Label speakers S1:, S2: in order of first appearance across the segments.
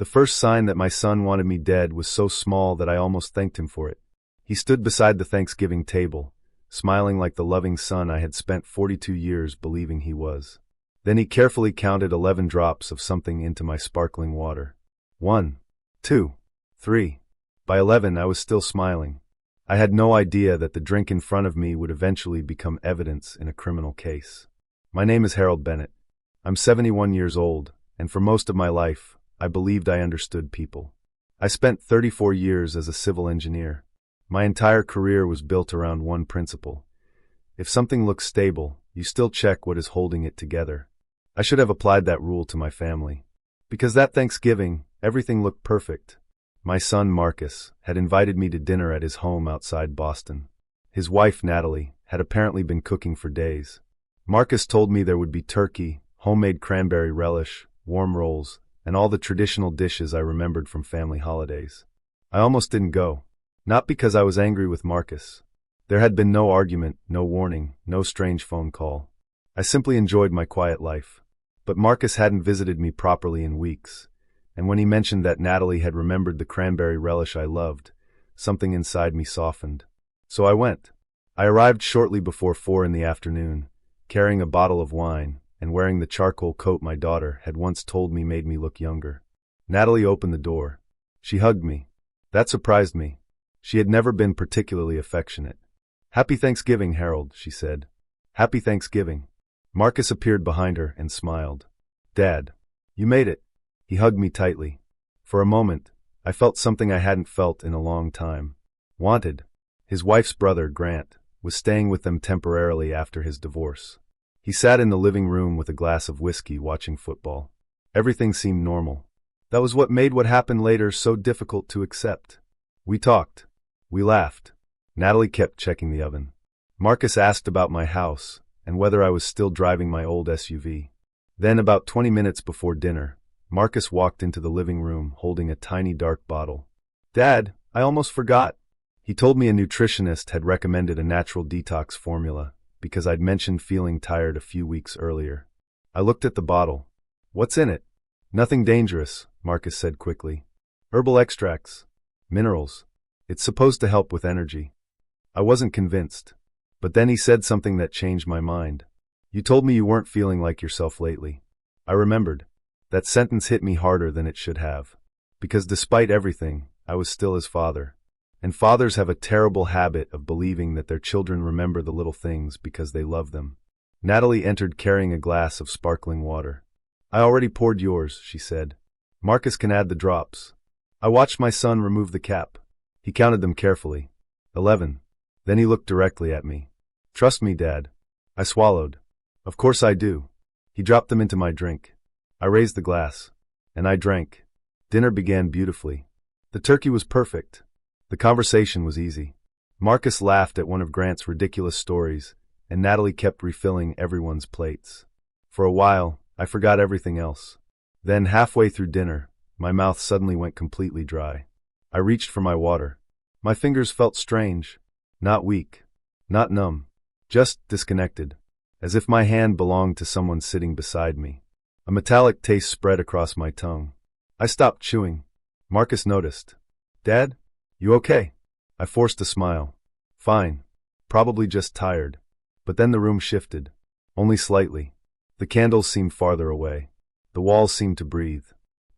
S1: The first sign that my son wanted me dead was so small that I almost thanked him for it. He stood beside the Thanksgiving table, smiling like the loving son I had spent 42 years believing he was. Then he carefully counted 11 drops of something into my sparkling water. 1, 2, 3. By 11 I was still smiling. I had no idea that the drink in front of me would eventually become evidence in a criminal case. My name is Harold Bennett. I'm 71 years old, and for most of my life, I believed I understood people. I spent 34 years as a civil engineer. My entire career was built around one principle. If something looks stable, you still check what is holding it together. I should have applied that rule to my family. Because that Thanksgiving, everything looked perfect. My son, Marcus, had invited me to dinner at his home outside Boston. His wife, Natalie, had apparently been cooking for days. Marcus told me there would be turkey, homemade cranberry relish, warm rolls, and all the traditional dishes I remembered from family holidays. I almost didn't go. Not because I was angry with Marcus. There had been no argument, no warning, no strange phone call. I simply enjoyed my quiet life. But Marcus hadn't visited me properly in weeks, and when he mentioned that Natalie had remembered the cranberry relish I loved, something inside me softened. So I went. I arrived shortly before 4 in the afternoon, carrying a bottle of wine, and wearing the charcoal coat my daughter had once told me made me look younger. Natalie opened the door. She hugged me. That surprised me. She had never been particularly affectionate. "Happy Thanksgiving, Harold," she said. "Happy Thanksgiving." Marcus appeared behind her and smiled. "Dad, you made it." He hugged me tightly. For a moment, I felt something I hadn't felt in a long time. Wanted. His wife's brother, Grant, was staying with them temporarily after his divorce. He sat in the living room with a glass of whiskey watching football. Everything seemed normal. That was what made what happened later so difficult to accept. We talked. We laughed. Natalie kept checking the oven. Marcus asked about my house and whether I was still driving my old SUV. Then, about 20 minutes before dinner, Marcus walked into the living room holding a tiny dark bottle. "Dad, I almost forgot." He told me a nutritionist had recommended a natural detox formula because I'd mentioned feeling tired a few weeks earlier. I looked at the bottle. "What's in it?" "Nothing dangerous," Marcus said quickly. "Herbal extracts. Minerals. It's supposed to help with energy." I wasn't convinced. But then he said something that changed my mind. "You told me you weren't feeling like yourself lately." I remembered. That sentence hit me harder than it should have. Because despite everything, I was still his father. And fathers have a terrible habit of believing that their children remember the little things because they love them. Natalie entered carrying a glass of sparkling water. "I already poured yours," she said. "Marcus can add the drops." I watched my son remove the cap. He counted them carefully. 11. Then he looked directly at me. "Trust me, Dad." I swallowed. "Of course I do." He dropped them into my drink. I raised the glass. And I drank. Dinner began beautifully. The turkey was perfect. The conversation was easy. Marcus laughed at one of Grant's ridiculous stories, and Natalie kept refilling everyone's plates. For a while, I forgot everything else. Then, halfway through dinner, my mouth suddenly went completely dry. I reached for my water. My fingers felt strange. Not weak. Not numb. Just disconnected. As if my hand belonged to someone sitting beside me. A metallic taste spread across my tongue. I stopped chewing. Marcus noticed. "Dad? You okay?" I forced a smile. "Fine. Probably just tired." But then the room shifted. Only slightly. The candles seemed farther away. The walls seemed to breathe.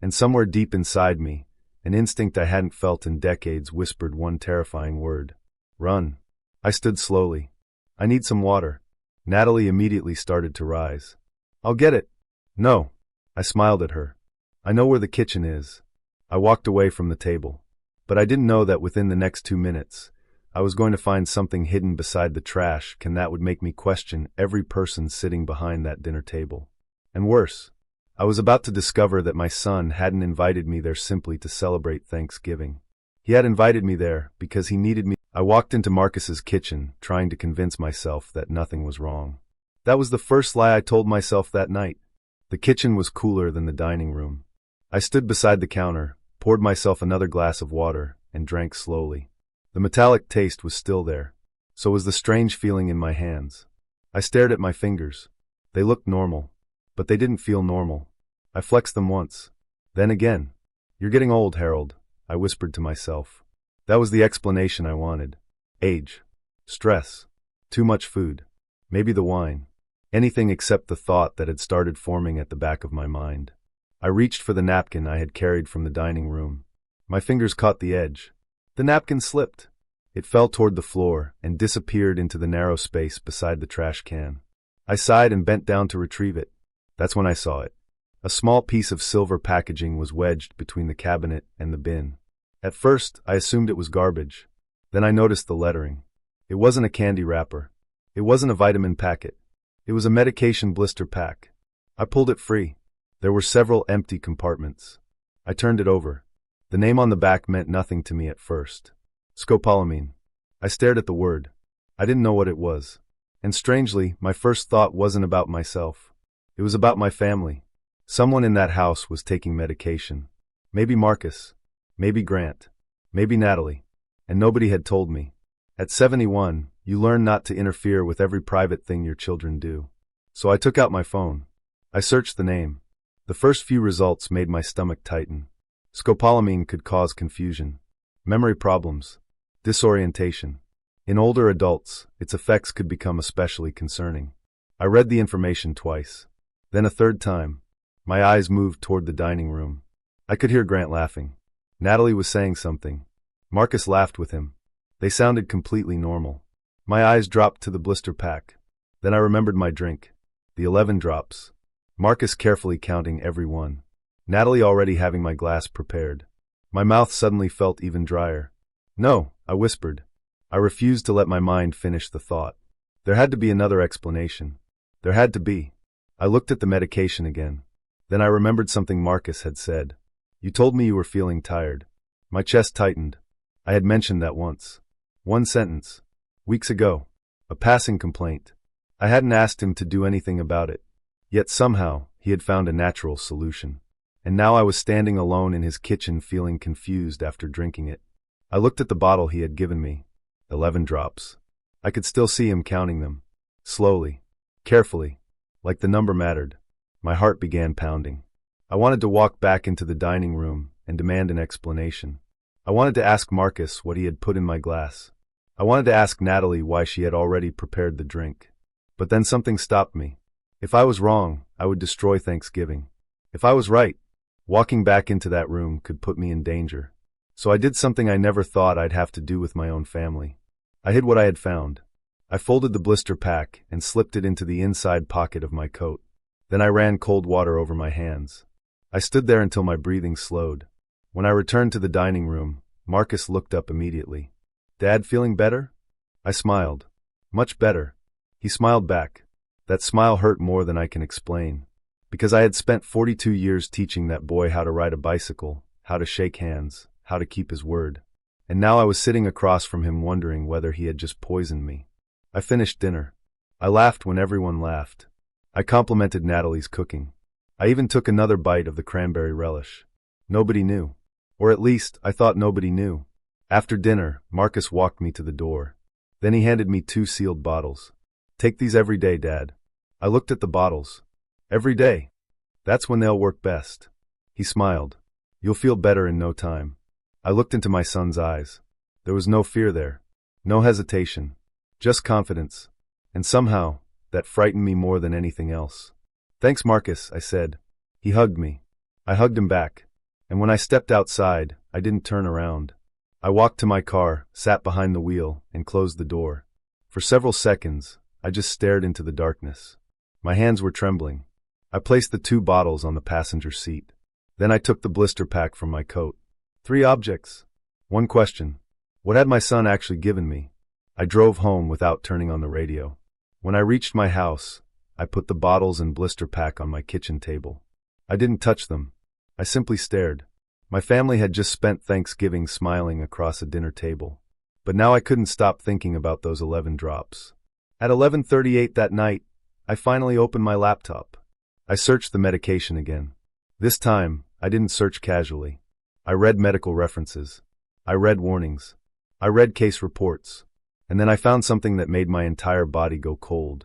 S1: And somewhere deep inside me, an instinct I hadn't felt in decades whispered one terrifying word. "Run." I stood slowly. "I need some water." Natalie immediately started to rise. "I'll get it." "No." I smiled at her. "I know where the kitchen is." I walked away from the table. But I didn't know that within the next 2 minutes, I was going to find something hidden beside the trash that would make me question every person sitting behind that dinner table. And worse, I was about to discover that my son hadn't invited me there simply to celebrate Thanksgiving. He had invited me there because he needed me. I walked into Marcus's kitchen, trying to convince myself that nothing was wrong. That was the first lie I told myself that night. The kitchen was cooler than the dining room. I stood beside the counter, poured myself another glass of water, and drank slowly. The metallic taste was still there. So was the strange feeling in my hands. I stared at my fingers. They looked normal, but they didn't feel normal. I flexed them once. Then again. You're getting old, Harold, I whispered to myself. That was the explanation I wanted. Age. Stress. Too much food. Maybe the wine. Anything except the thought that had started forming at the back of my mind. I reached for the napkin I had carried from the dining room. My fingers caught the edge. The napkin slipped. It fell toward the floor and disappeared into the narrow space beside the trash can. I sighed and bent down to retrieve it. That's when I saw it. A small piece of silver packaging was wedged between the cabinet and the bin. At first, I assumed it was garbage. Then I noticed the lettering. It wasn't a candy wrapper. It wasn't a vitamin packet. It was a medication blister pack. I pulled it free. There were several empty compartments. I turned it over. The name on the back meant nothing to me at first. Scopolamine. I stared at the word. I didn't know what it was. And strangely, my first thought wasn't about myself. It was about my family. Someone in that house was taking medication. Maybe Marcus. Maybe Grant. Maybe Natalie. And nobody had told me. At 71, you learn not to interfere with every private thing your children do. So I took out my phone. I searched the name. The first few results made my stomach tighten. Scopolamine could cause confusion, memory problems, disorientation. In older adults, its effects could become especially concerning. I read the information twice. Then a third time. My eyes moved toward the dining room. I could hear Grant laughing. Natalie was saying something. Marcus laughed with him. They sounded completely normal. My eyes dropped to the blister pack. Then I remembered my drink. The 11 drops. Marcus carefully counting every one. Natalie already having my glass prepared. My mouth suddenly felt even drier. No, I whispered. I refused to let my mind finish the thought. There had to be another explanation. There had to be. I looked at the medication again. Then I remembered something Marcus had said. You told me you were feeling tired. My chest tightened. I had mentioned that once. One sentence. Weeks ago. A passing complaint. I hadn't asked him to do anything about it. Yet somehow, he had found a natural solution. And now I was standing alone in his kitchen feeling confused after drinking it. I looked at the bottle he had given me. 11 drops. I could still see him counting them. Slowly. Carefully. Like the number mattered. My heart began pounding. I wanted to walk back into the dining room and demand an explanation. I wanted to ask Marcus what he had put in my glass. I wanted to ask Natalie why she had already prepared the drink. But then something stopped me. If I was wrong, I would destroy Thanksgiving. If I was right, walking back into that room could put me in danger. So I did something I never thought I'd have to do with my own family. I hid what I had found. I folded the blister pack and slipped it into the inside pocket of my coat. Then I ran cold water over my hands. I stood there until my breathing slowed. When I returned to the dining room, Marcus looked up immediately. Dad, feeling better? I smiled. Much better. He smiled back. That smile hurt more than I can explain. Because I had spent 42 years teaching that boy how to ride a bicycle, how to shake hands, how to keep his word. And now I was sitting across from him wondering whether he had just poisoned me. I finished dinner. I laughed when everyone laughed. I complimented Natalie's cooking. I even took another bite of the cranberry relish. Nobody knew. Or at least, I thought nobody knew. After dinner, Marcus walked me to the door. Then he handed me 2 sealed bottles. Take these every day, Dad. I looked at the bottles. Every day. That's when they'll work best. He smiled. You'll feel better in no time. I looked into my son's eyes. There was no fear there. No hesitation. Just confidence. And somehow, that frightened me more than anything else. Thanks, Marcus, I said. He hugged me. I hugged him back. And when I stepped outside, I didn't turn around. I walked to my car, sat behind the wheel, and closed the door. For several seconds, I just stared into the darkness. My hands were trembling. I placed the 2 bottles on the passenger seat. Then I took the blister pack from my coat. 3 objects. 1 question. What had my son actually given me? I drove home without turning on the radio. When I reached my house, I put the bottles and blister pack on my kitchen table. I didn't touch them. I simply stared. My family had just spent Thanksgiving smiling across a dinner table. But now I couldn't stop thinking about those 11 drops. At 11:38 that night, I finally opened my laptop. I searched the medication again. This time, I didn't search casually. I read medical references. I read warnings. I read case reports. And then I found something that made my entire body go cold.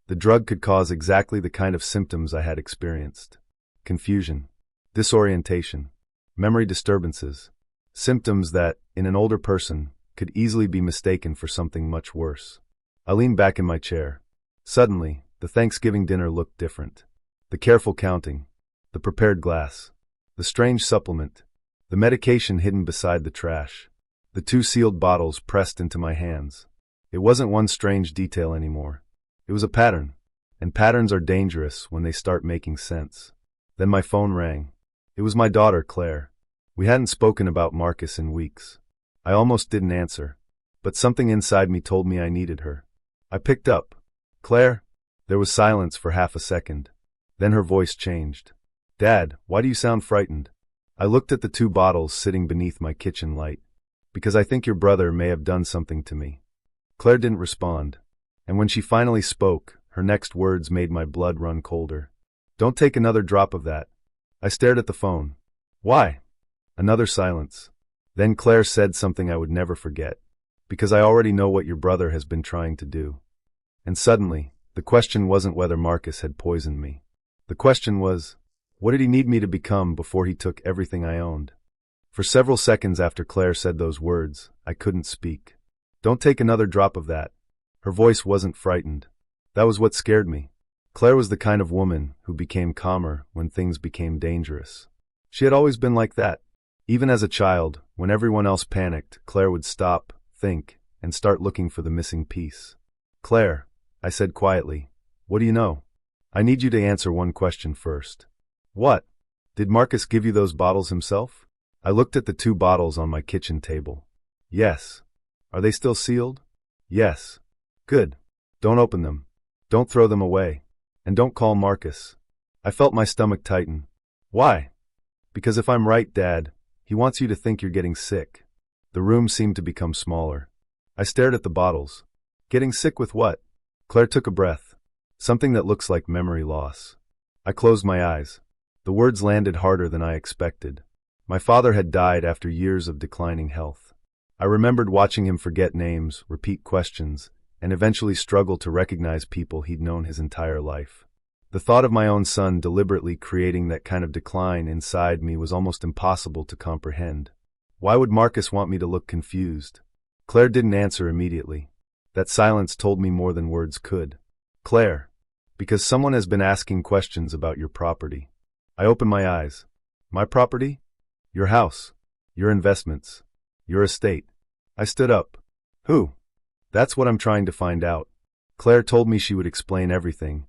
S1: The drug could cause exactly the kind of symptoms I had experienced. Confusion. Disorientation. memory disturbances, symptoms that, in an older person, could easily be mistaken for something much worse. I leaned back in my chair. Suddenly, the Thanksgiving dinner looked different. The careful counting, the prepared glass, the strange supplement, the medication hidden beside the trash, the 2 sealed bottles pressed into my hands. It wasn't one strange detail anymore. It was a pattern, and patterns are dangerous when they start making sense. Then my phone rang. It was my daughter, Claire. We hadn't spoken about Marcus in weeks. I almost didn't answer, but something inside me told me I needed her. I picked up. "Claire?" There was silence for half a second. Then her voice changed. "Dad, why do you sound frightened?" I looked at the 2 bottles sitting beneath my kitchen light. "Because I think your brother may have done something to me." Claire didn't respond, and when she finally spoke, her next words made my blood run colder. "Don't take another drop of that." I stared at the phone. "Why?" Another silence. Then Claire said something I would never forget. "Because I already know what your brother has been trying to do." And suddenly, the question wasn't whether Marcus had poisoned me. The question was, what did he need me to become before he took everything I owned? For several seconds after Claire said those words, I couldn't speak. "Don't take another drop of that." Her voice wasn't frightened. That was what scared me. Claire was the kind of woman who became calmer when things became dangerous. She had always been like that. Even as a child, when everyone else panicked, Claire would stop, think, and start looking for the missing piece. "Claire," I said quietly, "what do you know?" "I need you to answer one question first." "What? Did Marcus give you those bottles himself?" I looked at the 2 bottles on my kitchen table. "Yes." "Are they still sealed?" "Yes." "Good. Don't open them. Don't throw them away. And don't call Marcus." I felt my stomach tighten. "Why?" "Because if I'm right, Dad, he wants you to think you're getting sick." The room seemed to become smaller. I stared at the bottles. "Getting sick with what?" Claire took a breath. "Something that looks like memory loss." I closed my eyes. The words landed harder than I expected. My father had died after years of declining health. I remembered watching him forget names, repeat questions, and eventually struggle to recognize people he'd known his entire life. The thought of my own son deliberately creating that kind of decline inside me was almost impossible to comprehend. Why would Marcus want me to look confused? Claire didn't answer immediately. That silence told me more than words could. "Claire, because someone has been asking questions about your property." I opened my eyes. "My property?" "Your house. Your investments. Your estate." I stood up. "Who?" "That's what I'm trying to find out." Claire told me she would explain everything,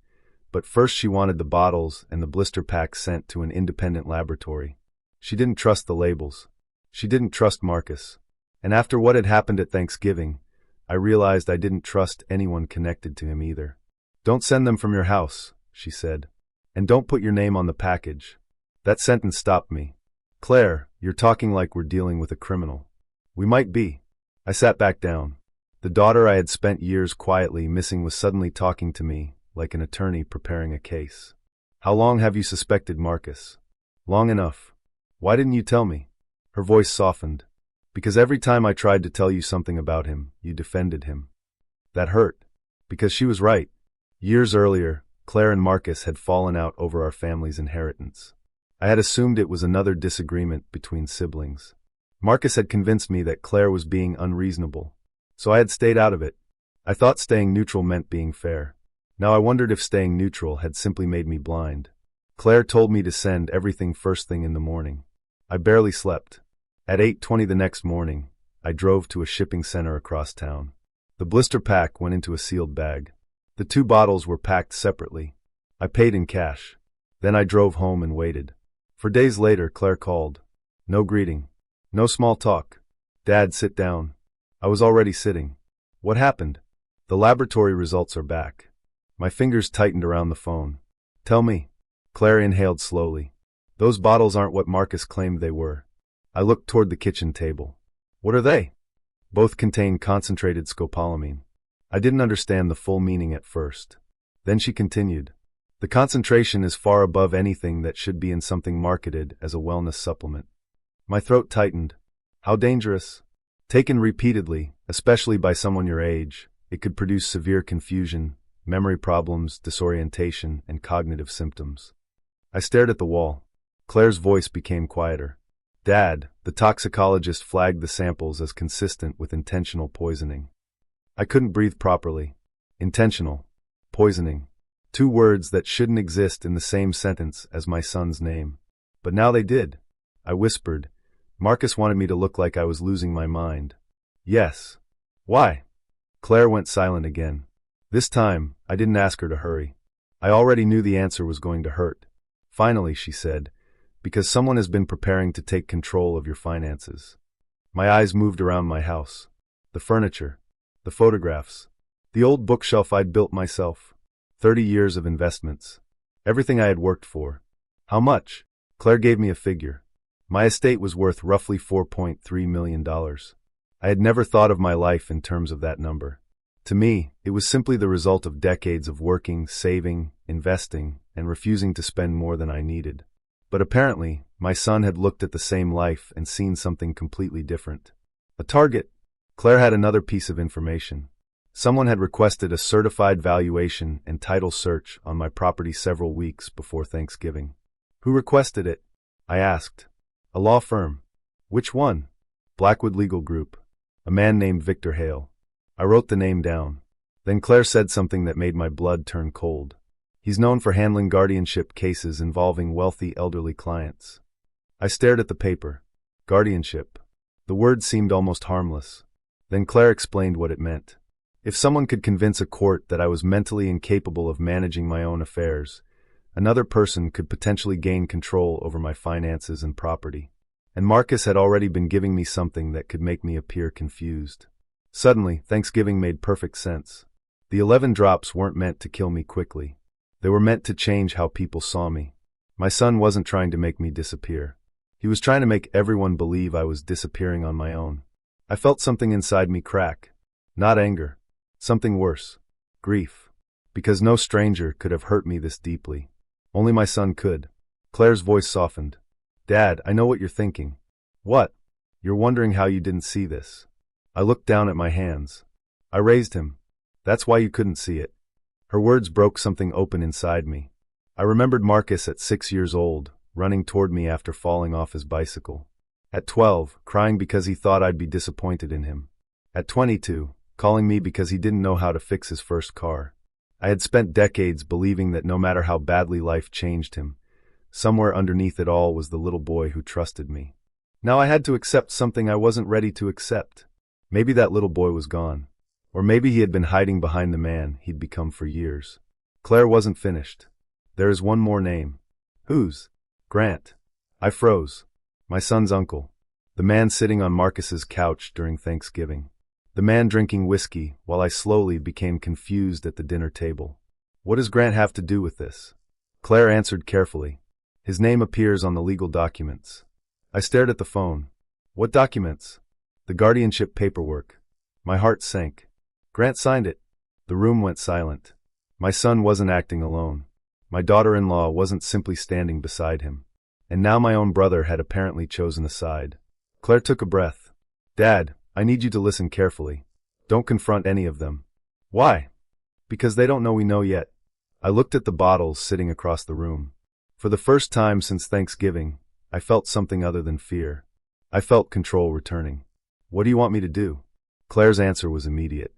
S1: but first she wanted the bottles and the blister packs sent to an independent laboratory. She didn't trust the labels. She didn't trust Marcus. And after what had happened at Thanksgiving, I realized I didn't trust anyone connected to him either. "Don't send them from your house," she said. "And don't put your name on the package." That sentence stopped me. "Claire, you're talking like we're dealing with a criminal." "We might be." I sat back down. The daughter I had spent years quietly missing was suddenly talking to me, like an attorney preparing a case. "How long have you suspected Marcus?" "Long enough." "Why didn't you tell me?" Her voice softened. "Because every time I tried to tell you something about him, you defended him." That hurt. Because she was right. Years earlier, Claire and Marcus had fallen out over our family's inheritance. I had assumed it was another disagreement between siblings. Marcus had convinced me that Claire was being unreasonable, so I had stayed out of it. I thought staying neutral meant being fair. Now I wondered if staying neutral had simply made me blind. Claire told me to send everything first thing in the morning. I barely slept. At 8:20 the next morning, I drove to a shipping center across town. The blister pack went into a sealed bag. The 2 bottles were packed separately. I paid in cash. Then I drove home and waited. For days later, Claire called. No greeting. No small talk. "Dad, sit down." I was already sitting. "What happened?" "The laboratory results are back." My fingers tightened around the phone. "Tell me." Claire inhaled slowly. "Those bottles aren't what Marcus claimed they were." I looked toward the kitchen table. "What are they?" "Both contain concentrated scopolamine." I didn't understand the full meaning at first. Then she continued. "The concentration is far above anything that should be in something marketed as a wellness supplement." My throat tightened. "How dangerous?" "Taken repeatedly, especially by someone your age, it could produce severe confusion, memory problems, disorientation, and cognitive symptoms." I stared at the wall. Claire's voice became quieter. Dad, the toxicologist flagged the samples as consistent with intentional poisoning. I couldn't breathe properly. Intentional. Poisoning. Two words that shouldn't exist in the same sentence as my son's name. But now they did. I whispered. Marcus wanted me to look like I was losing my mind. Yes. Why? Claire went silent again. This time, I didn't ask her to hurry. I already knew the answer was going to hurt. Finally, she said, because someone has been preparing to take control of your finances. My eyes moved around my house. The furniture. The photographs. The old bookshelf I'd built myself. 30 years of investments. Everything I had worked for. How much? Claire gave me a figure. My estate was worth roughly $4.3 million. I had never thought of my life in terms of that number. To me, it was simply the result of decades of working, saving, investing, and refusing to spend more than I needed. But apparently, my son had looked at the same life and seen something completely different. A target. Claire had another piece of information. Someone had requested a certified valuation and title search on my property several weeks before Thanksgiving. Who requested it? I asked. A law firm. Which one? Blackwood Legal Group. A man named Victor Hale. I wrote the name down. Then Claire said something that made my blood turn cold. He's known for handling guardianship cases involving wealthy elderly clients. I stared at the paper. Guardianship. The word seemed almost harmless. Then Claire explained what it meant. If someone could convince a court that I was mentally incapable of managing my own affairs, another person could potentially gain control over my finances and property. And Marcus had already been giving me something that could make me appear confused. Suddenly, Thanksgiving made perfect sense. The 11 drops weren't meant to kill me quickly. They were meant to change how people saw me. My son wasn't trying to make me disappear. He was trying to make everyone believe I was disappearing on my own. I felt something inside me crack. Not anger. Something worse. Grief. Because no stranger could have hurt me this deeply. Only my son could. Claire's voice softened. Dad, I know what you're thinking. What? You're wondering how you didn't see this. I looked down at my hands. I raised him. That's why you couldn't see it. Her words broke something open inside me. I remembered Marcus at 6 years old, running toward me after falling off his bicycle. At 12, crying because he thought I'd be disappointed in him. At 22, calling me because he didn't know how to fix his first car. I had spent decades believing that no matter how badly life changed him, somewhere underneath it all was the little boy who trusted me. Now I had to accept something I wasn't ready to accept. Maybe that little boy was gone. Or maybe he had been hiding behind the man he'd become for years. Claire wasn't finished. There is one more name. Whose? Grant. I froze. My son's uncle. The man sitting on Marcus's couch during Thanksgiving. The man drinking whiskey while I slowly became confused at the dinner table. What does Grant have to do with this? Claire answered carefully. His name appears on the legal documents. I stared at the phone. What documents? The guardianship paperwork. My heart sank. Grant signed it. The room went silent. My son wasn't acting alone. My daughter-in-law wasn't simply standing beside him. And now my own brother had apparently chosen a side. Claire took a breath. Dad, I need you to listen carefully. Don't confront any of them. Why? Because they don't know we know yet. I looked at the bottles sitting across the room. For the first time since Thanksgiving, I felt something other than fear. I felt control returning. What do you want me to do? Claire's answer was immediate.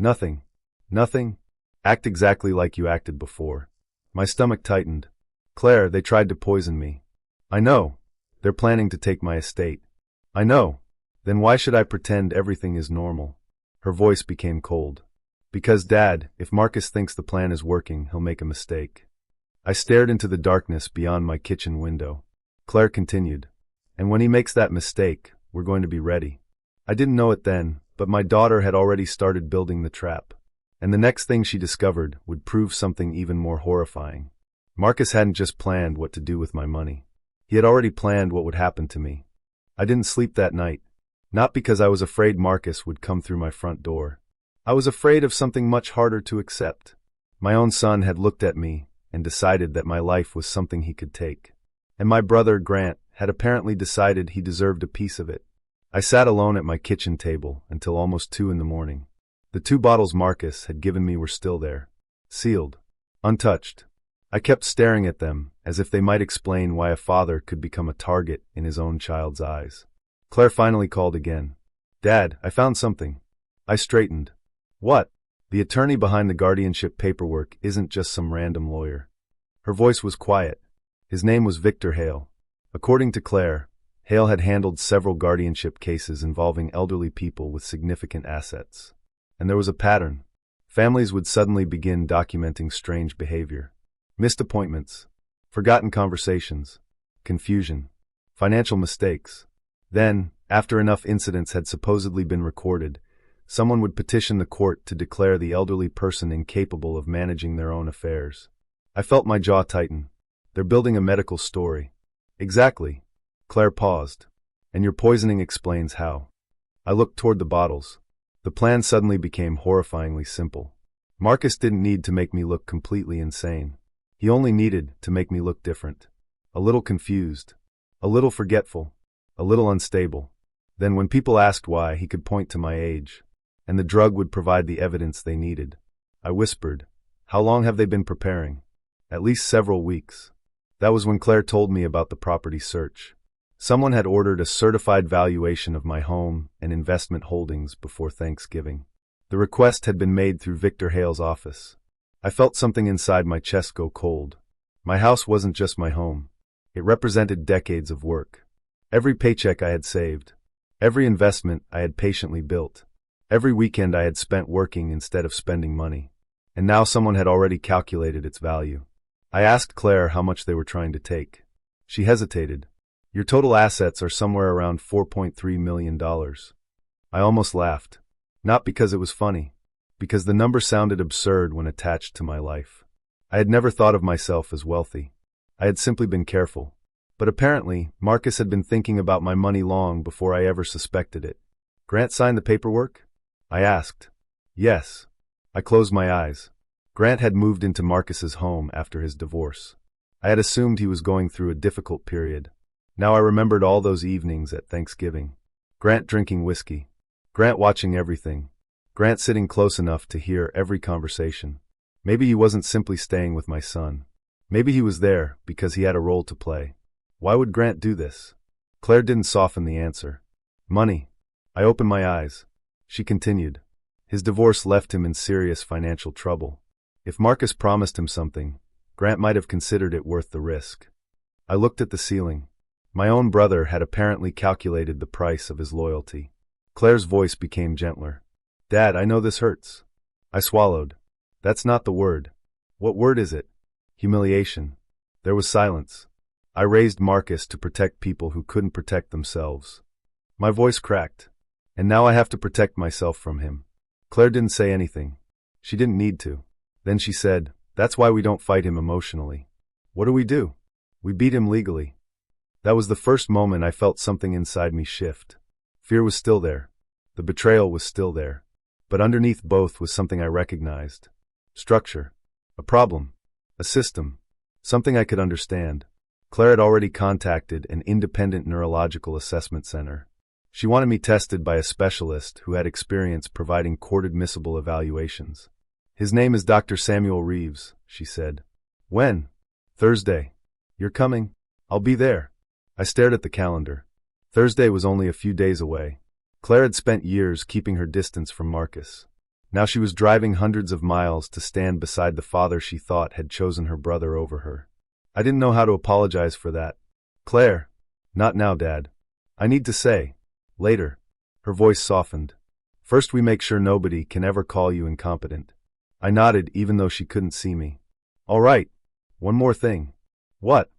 S1: Nothing. Nothing? Act exactly like you acted before. My stomach tightened. Claire, they tried to poison me. I know. They're planning to take my estate. I know. Then why should I pretend everything is normal? Her voice became cold. Because, Dad, if Marcus thinks the plan is working, he'll make a mistake. I stared into the darkness beyond my kitchen window. Claire continued. And when he makes that mistake, we're going to be ready. I didn't know it then, but my daughter had already started building the trap. And the next thing she discovered would prove something even more horrifying. Marcus hadn't just planned what to do with my money. He had already planned what would happen to me. I didn't sleep that night. Not because I was afraid Marcus would come through my front door. I was afraid of something much harder to accept. My own son had looked at me and decided that my life was something he could take. And my brother, Grant, had apparently decided he deserved a piece of it. I sat alone at my kitchen table until almost 2 a.m. The 2 bottles Marcus had given me were still there. Sealed. Untouched. I kept staring at them, as if they might explain why a father could become a target in his own child's eyes. Claire finally called again. "Dad, I found something." I straightened. "What?" "The attorney behind the guardianship paperwork isn't just some random lawyer." Her voice was quiet. His name was Victor Hale. According to Claire, Hale had handled several guardianship cases involving elderly people with significant assets. And there was a pattern. Families would suddenly begin documenting strange behavior. Missed appointments, forgotten conversations, confusion, financial mistakes. Then, after enough incidents had supposedly been recorded, someone would petition the court to declare the elderly person incapable of managing their own affairs. I felt my jaw tighten. They're building a medical story. Exactly. Claire paused. And your poisoning explains how. I looked toward the bottles. The plan suddenly became horrifyingly simple. Marcus didn't need to make me look completely insane. He only needed to make me look different. A little confused. A little forgetful. A little unstable. Then when people asked why, he could point to my age. And the drug would provide the evidence they needed. I whispered, "How long have they been preparing?" "At least several weeks." That was when Claire told me about the property search. Someone had ordered a certified valuation of my home and investment holdings before Thanksgiving. The request had been made through Victor Hale's office. I felt something inside my chest go cold. My house wasn't just my home. It represented decades of work. Every paycheck I had saved. Every investment I had patiently built. Every weekend I had spent working instead of spending money. And now someone had already calculated its value. I asked Claire how much they were trying to take. She hesitated. "Your total assets are somewhere around $4.3 million. I almost laughed. Not because it was funny. Because the number sounded absurd when attached to my life. I had never thought of myself as wealthy. I had simply been careful. But apparently, Marcus had been thinking about my money long before I ever suspected it. "Grant signed the paperwork?" I asked. "Yes." I closed my eyes. Grant had moved into Marcus's home after his divorce. I had assumed he was going through a difficult period. Now I remembered all those evenings at Thanksgiving. Grant drinking whiskey. Grant watching everything. Grant sitting close enough to hear every conversation. Maybe he wasn't simply staying with my son. Maybe he was there because he had a role to play. Why would Grant do this? Claire didn't soften the answer. "Money." I opened my eyes. She continued. His divorce left him in serious financial trouble. If Marcus promised him something, Grant might have considered it worth the risk. I looked at the ceiling. My own brother had apparently calculated the price of his loyalty. Claire's voice became gentler. "Dad, I know this hurts." I swallowed. "That's not the word." "What word is it?" "Humiliation." There was silence. I raised Marcus to protect people who couldn't protect themselves. My voice cracked. And now I have to protect myself from him. Claire didn't say anything. She didn't need to. Then she said, "That's why we don't fight him emotionally." "What do? "We beat him legally." That was the first moment I felt something inside me shift. Fear was still there. The betrayal was still there. But underneath both was something I recognized. Structure. A problem. A system. Something I could understand. Claire had already contacted an independent neurological assessment center. She wanted me tested by a specialist who had experience providing court-admissible evaluations. "His name is Dr. Samuel Reeves," she said. "When?" "Thursday." "You're coming?" "I'll be there." I stared at the calendar. Thursday was only a few days away. Claire had spent years keeping her distance from Marcus. Now she was driving hundreds of miles to stand beside the father she thought had chosen her brother over her. I didn't know how to apologize for that. "Claire." "Not now, Dad. I need to say. Later." Her voice softened. "First we make sure nobody can ever call you incompetent." I nodded even though she couldn't see me. "All right. One more thing." "What?"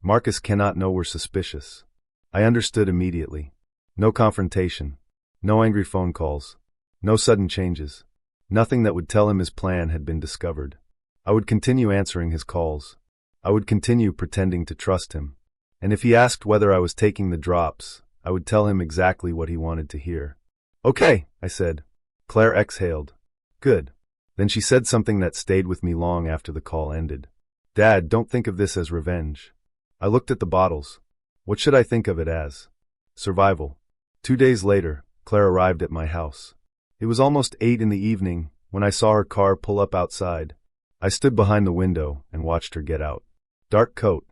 S1: "Marcus cannot know we're suspicious." I understood immediately. No confrontation. No angry phone calls. No sudden changes. Nothing that would tell him his plan had been discovered. I would continue answering his calls. I would continue pretending to trust him. And if he asked whether I was taking the drops, I would tell him exactly what he wanted to hear. "Okay," I said. Claire exhaled. "Good." Then she said something that stayed with me long after the call ended. "Dad, don't think of this as revenge." I looked at the bottles. What should I think of it as? Survival. 2 days later, Claire arrived at my house. It was almost 8 in the evening when I saw her car pull up outside. I stood behind the window and watched her get out. Dark coat,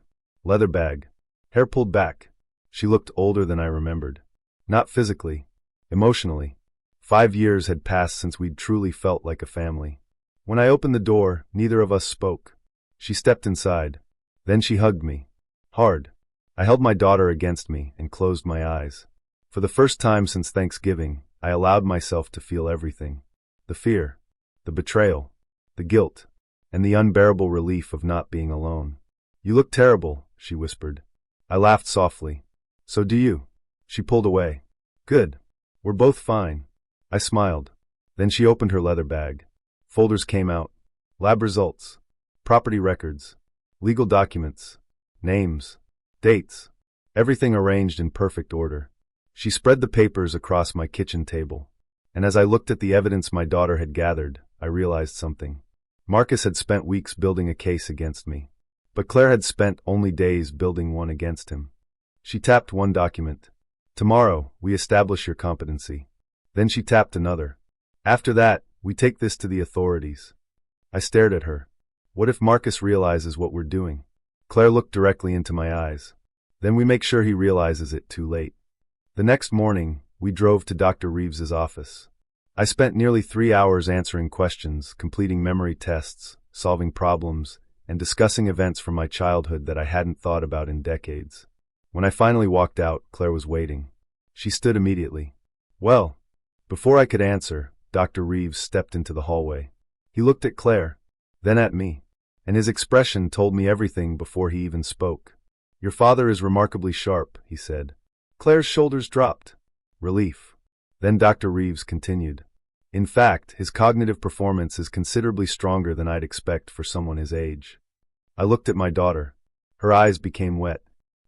S1: leather bag, hair pulled back. She looked older than I remembered. Not physically, emotionally. 5 years had passed since we'd truly felt like a family. When I opened the door, neither of us spoke. She stepped inside. Then she hugged me. Hard. I held my daughter against me and closed my eyes. For the first time since Thanksgiving, I allowed myself to feel everything. The fear, the betrayal, the guilt, and the unbearable relief of not being alone. "You look terrible," she whispered. I laughed softly. "So do you." She pulled away. "Good. We're both fine." I smiled. Then she opened her leather bag. Folders came out. Lab results. Property records. Legal documents. Names. Dates. Everything arranged in perfect order. She spread the papers across my kitchen table. And as I looked at the evidence my daughter had gathered, I realized something. Marcus had spent weeks building a case against me. But Claire had spent only days building one against him. She tapped one document. "Tomorrow, we establish your competency." Then she tapped another. "After that, we take this to the authorities." I stared at her. What if Marcus realizes what we're doing? Claire looked directly into my eyes. Then we make sure he realizes it too late. The next morning, we drove to Dr. Reeves's office. I spent nearly 3 hours answering questions, completing memory tests, solving problems, and discussing events from my childhood that I hadn't thought about in decades. When I finally walked out, Claire was waiting. She stood immediately. "Well," before I could answer, Dr. Reeves stepped into the hallway. He looked at Claire, then at me, and his expression told me everything before he even spoke. "Your father is remarkably sharp," he said. Claire's shoulders dropped. Relief. Then Dr. Reeves continued. "In fact, his cognitive performance is considerably stronger than I'd expect for someone his age." I looked at my daughter. Her eyes became wet.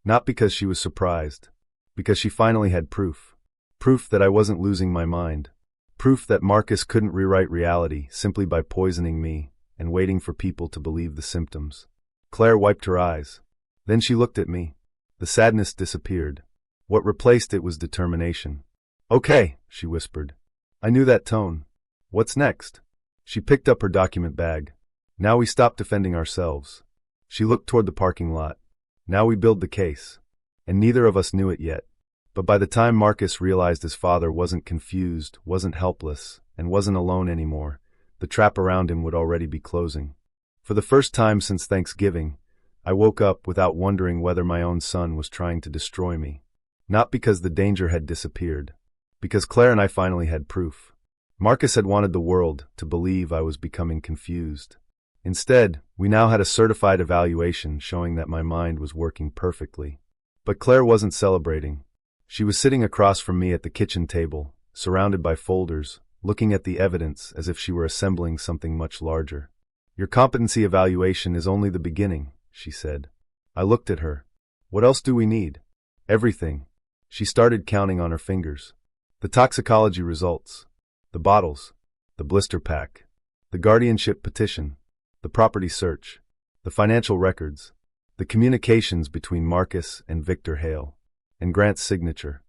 S1: Not because she was surprised. Because she finally had proof. Proof that I wasn't losing my mind. Proof that Marcus couldn't rewrite reality simply by poisoning me and waiting for people to believe the symptoms. Claire wiped her eyes. Then she looked at me. The sadness disappeared. What replaced it was determination. "Okay," she whispered. I knew that tone. "What's next?" She picked up her document bag. "Now we stop defending ourselves." She looked toward the parking lot. "Now we build the case." And neither of us knew it yet. But by the time Marcus realized his father wasn't confused, wasn't helpless, and wasn't alone anymore, the trap around him would already be closing. For the first time since Thanksgiving, I woke up without wondering whether my own son was trying to destroy me. Not because the danger had disappeared. Because Claire and I finally had proof. Marcus had wanted the world to believe I was becoming confused. Instead, we now had a certified evaluation showing that my mind was working perfectly. But Claire wasn't celebrating. She was sitting across from me at the kitchen table, surrounded by folders, looking at the evidence as if she were assembling something much larger. "Your competency evaluation is only the beginning," she said. I looked at her. "What else do we need?" "Everything." She started counting on her fingers. "The toxicology results. The bottles. The blister pack. The guardianship petition. The property search. The financial records. The communications between Marcus and Victor Hale. And Grant's signature."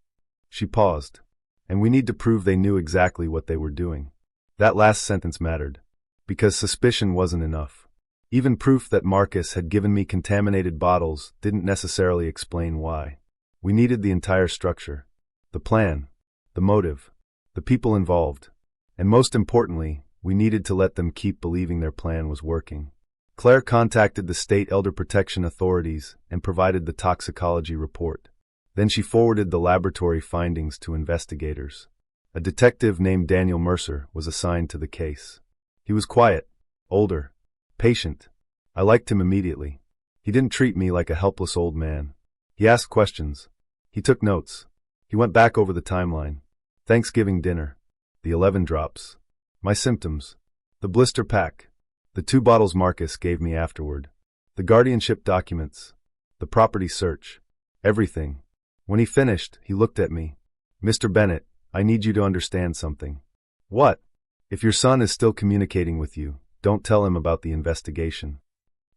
S1: She paused. "And we need to prove they knew exactly what they were doing." That last sentence mattered. Because suspicion wasn't enough. Even proof that Marcus had given me contaminated bottles didn't necessarily explain why. We needed the entire structure. The plan. The motive. The people involved. And most importantly, we needed to let them keep believing their plan was working. Claire contacted the state elder protection authorities and provided the toxicology report. Then she forwarded the laboratory findings to investigators. A detective named Daniel Mercer was assigned to the case. He was quiet, older, patient. I liked him immediately. He didn't treat me like a helpless old man. He asked questions. He took notes. He went back over the timeline. Thanksgiving dinner. The 11 drops. My symptoms. The blister pack. The 2 bottles Marcus gave me afterward. The guardianship documents. The property search. Everything. When he finished, he looked at me. "Mr. Bennett, I need you to understand something." "What?" "If your son is still communicating with you, don't tell him about the investigation."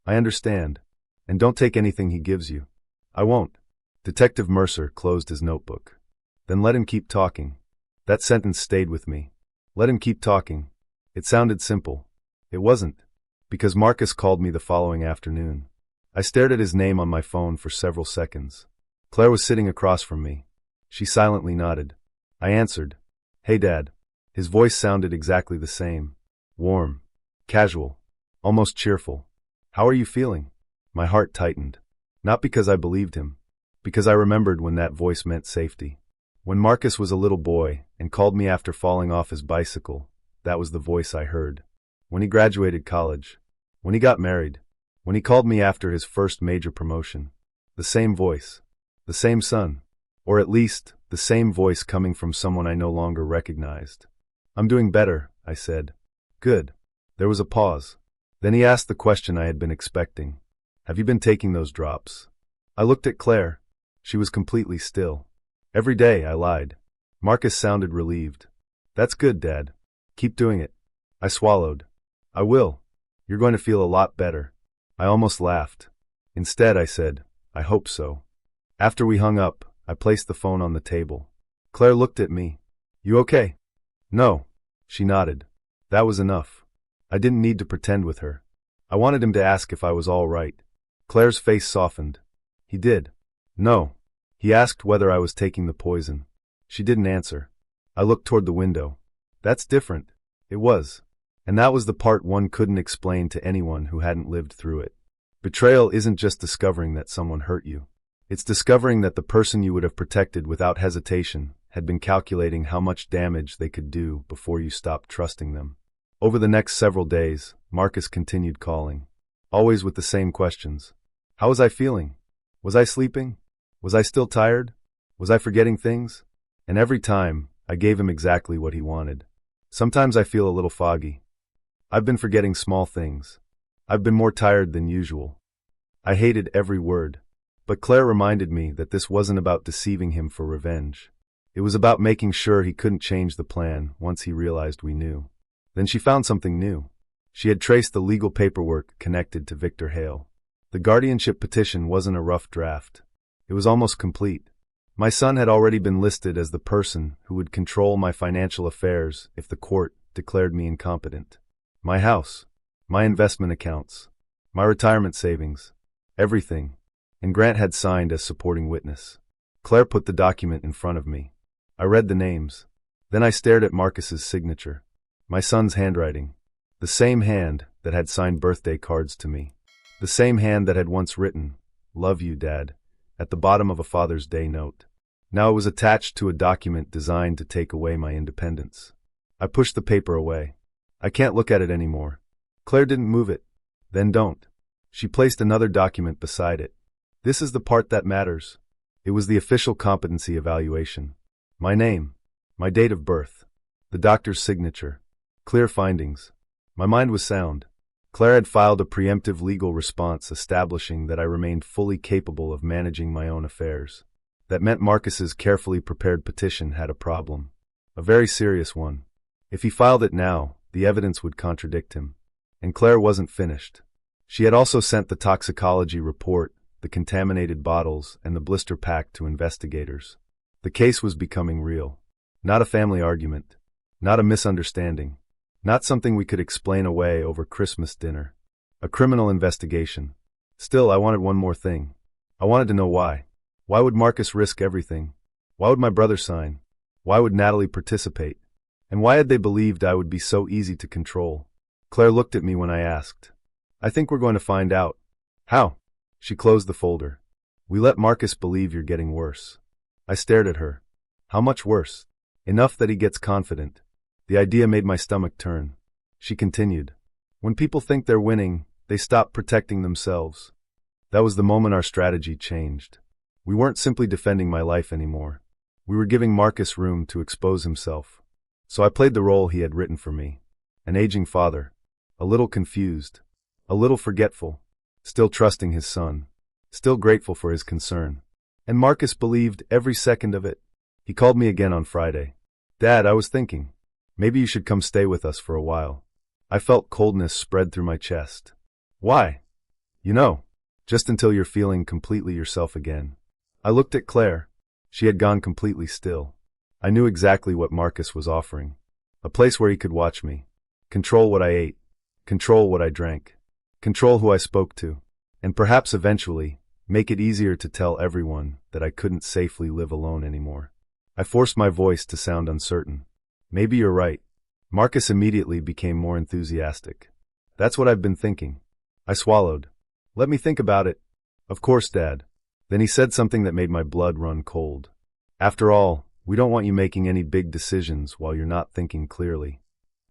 S1: "I understand. And don't take anything he gives you." "I won't." Detective Mercer closed his notebook. "Then let him keep talking." That sentence stayed with me. Let him keep talking. It sounded simple. It wasn't. Because Marcus called me the following afternoon. I stared at his name on my phone for several seconds. Claire was sitting across from me. She silently nodded. I answered. Hey, Dad. His voice sounded exactly the same. Warm. Casual. Almost cheerful. How are you feeling? My heart tightened. Not because I believed him. Because I remembered when that voice meant safety. When Marcus was a little boy and called me after falling off his bicycle, that was the voice I heard. When he graduated college. When he got married. When he called me after his first major promotion. The same voice. The same son. Or at least, the same voice coming from someone I no longer recognized. I'm doing better, I said. Good. There was a pause. Then he asked the question I had been expecting. Have you been taking those drops? I looked at Claire. She was completely still. Every day, I lied. Marcus sounded relieved. That's good, Dad. Keep doing it. I swallowed. I will. You're going to feel a lot better. I almost laughed. Instead, I said, I hope so. After we hung up, I placed the phone on the table. Claire looked at me. You okay? No. She nodded. That was enough. I didn't need to pretend with her. I wanted him to ask if I was all right. Claire's face softened. He did. No. He asked whether I was taking the poison. She didn't answer. I looked toward the window. That's different. It was. And that was the part one couldn't explain to anyone who hadn't lived through it. Betrayal isn't just discovering that someone hurt you. It's discovering that the person you would have protected without hesitation had been calculating how much damage they could do before you stopped trusting them. Over the next several days, Marcus continued calling. Always with the same questions. How was I feeling? Was I sleeping? Was I still tired? Was I forgetting things? And every time, I gave him exactly what he wanted. Sometimes I feel a little foggy. I've been forgetting small things. I've been more tired than usual. I hated every word. But Claire reminded me that this wasn't about deceiving him for revenge. It was about making sure he couldn't change the plan once he realized we knew. Then she found something new. She had traced the legal paperwork connected to Victor Hale. The guardianship petition wasn't a rough draft. It was almost complete. My son had already been listed as the person who would control my financial affairs if the court declared me incompetent. My house, my investment accounts, my retirement savings, everything. And Grant had signed as supporting witness. Claire put the document in front of me. I read the names. Then I stared at Marcus's signature. My son's handwriting. The same hand that had signed birthday cards to me. The same hand that had once written, "Love you, Dad," at the bottom of a Father's Day note. Now it was attached to a document designed to take away my independence. I pushed the paper away. I can't look at it anymore. Claire didn't move it. Then don't. She placed another document beside it. This is the part that matters. It was the official competency evaluation. My name. My date of birth. The doctor's signature. Clear findings. My mind was sound. Claire had filed a preemptive legal response establishing that I remained fully capable of managing my own affairs. That meant Marcus's carefully prepared petition had a problem. A very serious one. If he filed it now, the evidence would contradict him. And Claire wasn't finished. She had also sent the toxicology report, the contaminated bottles, and the blister pack to investigators. The case was becoming real. Not a family argument. Not a misunderstanding. Not something we could explain away over Christmas dinner. A criminal investigation. Still, I wanted one more thing. I wanted to know why. Why would Marcus risk everything? Why would my brother sign? Why would Natalie participate? And why had they believed I would be so easy to control? Claire looked at me when I asked. I think we're going to find out. How? She closed the folder. We let Marcus believe you're getting worse. I stared at her. How much worse? Enough that he gets confident. The idea made my stomach turn. She continued. When people think they're winning, they stop protecting themselves. That was the moment our strategy changed. We weren't simply defending my life anymore. We were giving Marcus room to expose himself. So I played the role he had written for me. An aging father. A little confused. A little forgetful. Still trusting his son. Still grateful for his concern. And Marcus believed every second of it. He called me again on Friday. Dad, I was thinking. Maybe you should come stay with us for a while. I felt coldness spread through my chest. Why? You know, just until you're feeling completely yourself again. I looked at Claire. She had gone completely still. I knew exactly what Marcus was offering. A place where he could watch me. Control what I ate. Control what I drank. control who I spoke to, and perhaps eventually, make it easier to tell everyone that I couldn't safely live alone anymore. I forced my voice to sound uncertain. Maybe you're right. Marcus immediately became more enthusiastic. That's what I've been thinking. I swallowed. Let me think about it. Of course, Dad. Then he said something that made my blood run cold. After all, we don't want you making any big decisions while you're not thinking clearly.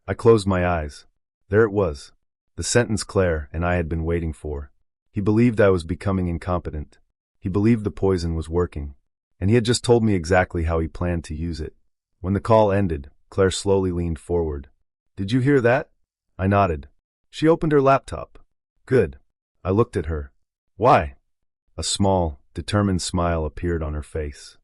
S1: I closed my eyes. There it was. The sentence Claire and I had been waiting for. He believed I was becoming incompetent. He believed the poison was working. And he had just told me exactly how he planned to use it. When the call ended, Claire slowly leaned forward. Did you hear that? I nodded. She opened her laptop. Good. I looked at her. Why? A small, determined smile appeared on her face.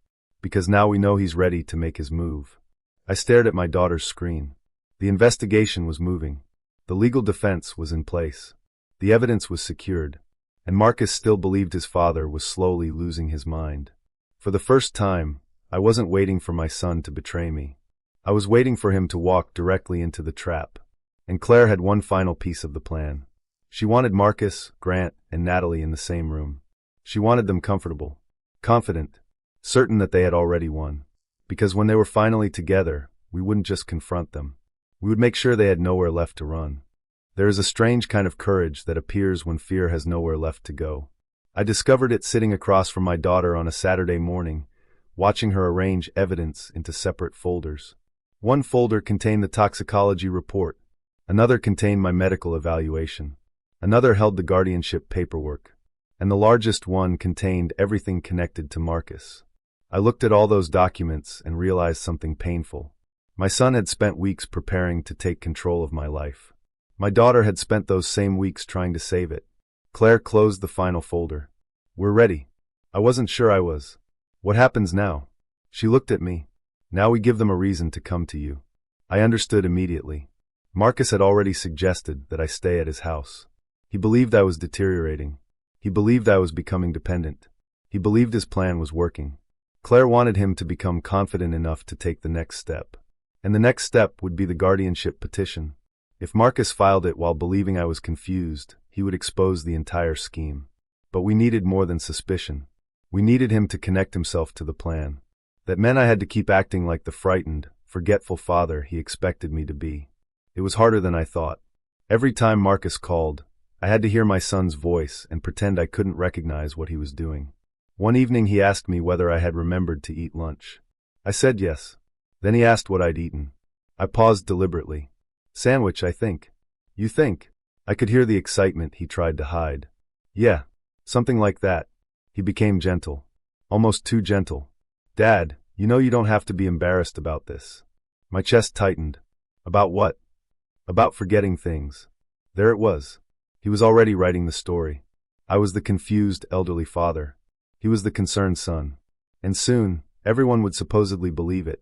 S1: Because now we know he's ready to make his move. I stared at my daughter's screen. The investigation was moving. The legal defense was in place. The evidence was secured. And Marcus still believed his father was slowly losing his mind. For the first time, I wasn't waiting for my son to betray me. I was waiting for him to walk directly into the trap. And Claire had one final piece of the plan. She wanted Marcus, Grant, and Natalie in the same room. She wanted them comfortable, confident, certain that they had already won. Because when they were finally together, we wouldn't just confront them. We would make sure they had nowhere left to run. There is a strange kind of courage that appears when fear has nowhere left to go. I discovered it sitting across from my daughter on a Saturday morning, watching her arrange evidence into separate folders. One folder contained the toxicology report. Another contained my medical evaluation. Another held the guardianship paperwork. And the largest one contained everything connected to Marcus. I looked at all those documents and realized something painful. My son had spent weeks preparing to take control of my life. My daughter had spent those same weeks trying to save it. Claire closed the final folder. We're ready. I wasn't sure I was. What happens now? She looked at me. Now we give them a reason to come to you. I understood immediately. Marcus had already suggested that I stay at his house. He believed I was deteriorating. He believed I was becoming dependent. He believed his plan was working. Claire wanted him to become confident enough to take the next step. And the next step would be the guardianship petition. If Marcus filed it while believing I was confused, he would expose the entire scheme. But we needed more than suspicion. We needed him to connect himself to the plan. That meant I had to keep acting like the frightened, forgetful father he expected me to be. It was harder than I thought. Every time Marcus called, I had to hear my son's voice and pretend I couldn't recognize what he was doing. One evening he asked me whether I had remembered to eat lunch. I said yes. Then he asked what I'd eaten. I paused deliberately. Sandwich, I think. You think? I could hear the excitement he tried to hide. Yeah, something like that. He became gentle. Almost too gentle. Dad, you know you don't have to be embarrassed about this. My chest tightened. About what? About forgetting things. There it was. He was already writing the story. I was the confused elderly father. He was the concerned son. And soon, everyone would supposedly believe it.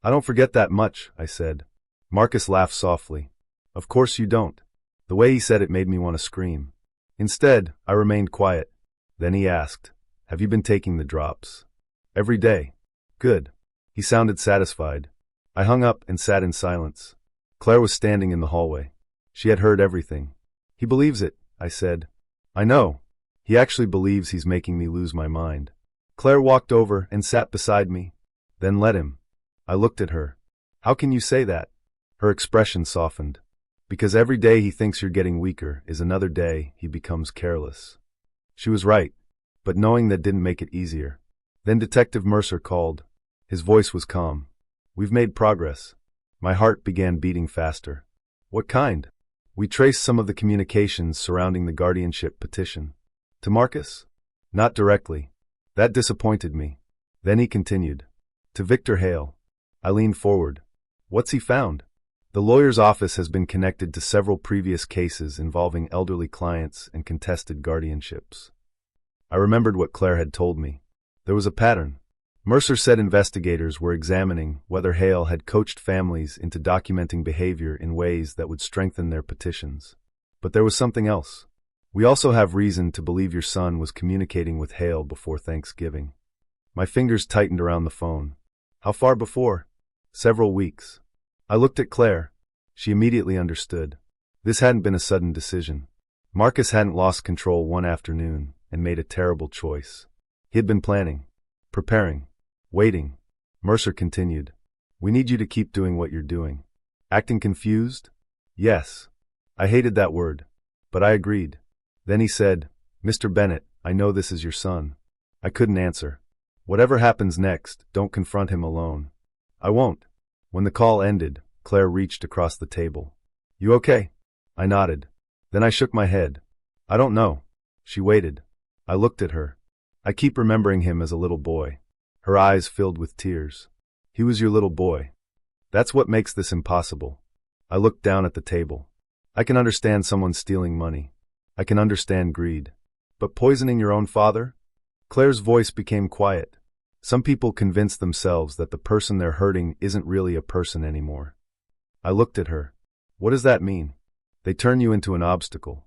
S1: I don't forget that much, I said. Marcus laughed softly. Of course you don't. The way he said it made me want to scream. Instead, I remained quiet. Then he asked, have you been taking the drops? Every day. Good. He sounded satisfied. I hung up and sat in silence. Claire was standing in the hallway. She had heard everything. He believes it, I said. I know. He actually believes he's making me lose my mind. Claire walked over and sat beside me. Then let him. I looked at her. How can you say that? Her expression softened. Because every day he thinks you're getting weaker is another day he becomes careless. She was right, but knowing that didn't make it easier. Then Detective Mercer called. His voice was calm. We've made progress. My heart began beating faster. What kind? We traced some of the communications surrounding the guardianship petition. To Marcus? Not directly. That disappointed me. Then he continued. To Victor Hale. I leaned forward. What's he found? The lawyer's office has been connected to several previous cases involving elderly clients and contested guardianships. I remembered what Claire had told me. There was a pattern. Mercer said investigators were examining whether Hale had coached families into documenting behavior in ways that would strengthen their petitions. But there was something else. We also have reason to believe your son was communicating with Hale before Thanksgiving. My fingers tightened around the phone. How far before? Several weeks. I looked at Claire. She immediately understood. This hadn't been a sudden decision. Marcus hadn't lost control one afternoon and made a terrible choice. He had been planning, preparing, waiting. Mercer continued. We need you to keep doing what you're doing. Acting confused? Yes. I hated that word, but I agreed. Then he said, Mr. Bennett, I know this is your son. I couldn't answer. Whatever happens next, don't confront him alone. I won't. When the call ended, Claire reached across the table. You okay? I nodded. Then I shook my head. I don't know. She waited. I looked at her. I keep remembering him as a little boy. Her eyes filled with tears. He was your little boy. That's what makes this impossible. I looked down at the table. I can understand someone stealing money. I can understand greed. But poisoning your own father? Claire's voice became quiet. Some people convince themselves that the person they're hurting isn't really a person anymore. I looked at her. What does that mean? They turn you into an obstacle.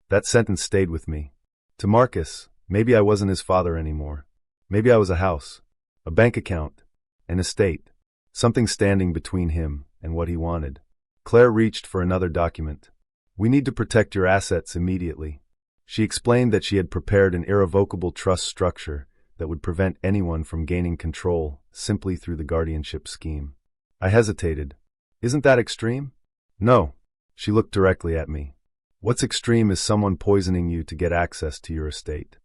S1: That sentence stayed with me. To Marcus, maybe I wasn't his father anymore. Maybe I was a house, a bank account, an estate, something standing between him and what he wanted. Claire reached for another document. We need to protect your assets immediately. She explained that she had prepared an irrevocable trust structure that would prevent anyone from gaining control simply through the guardianship scheme. I hesitated. Isn't that extreme? No. She looked directly at me. What's extreme is someone poisoning you to get access to your estate.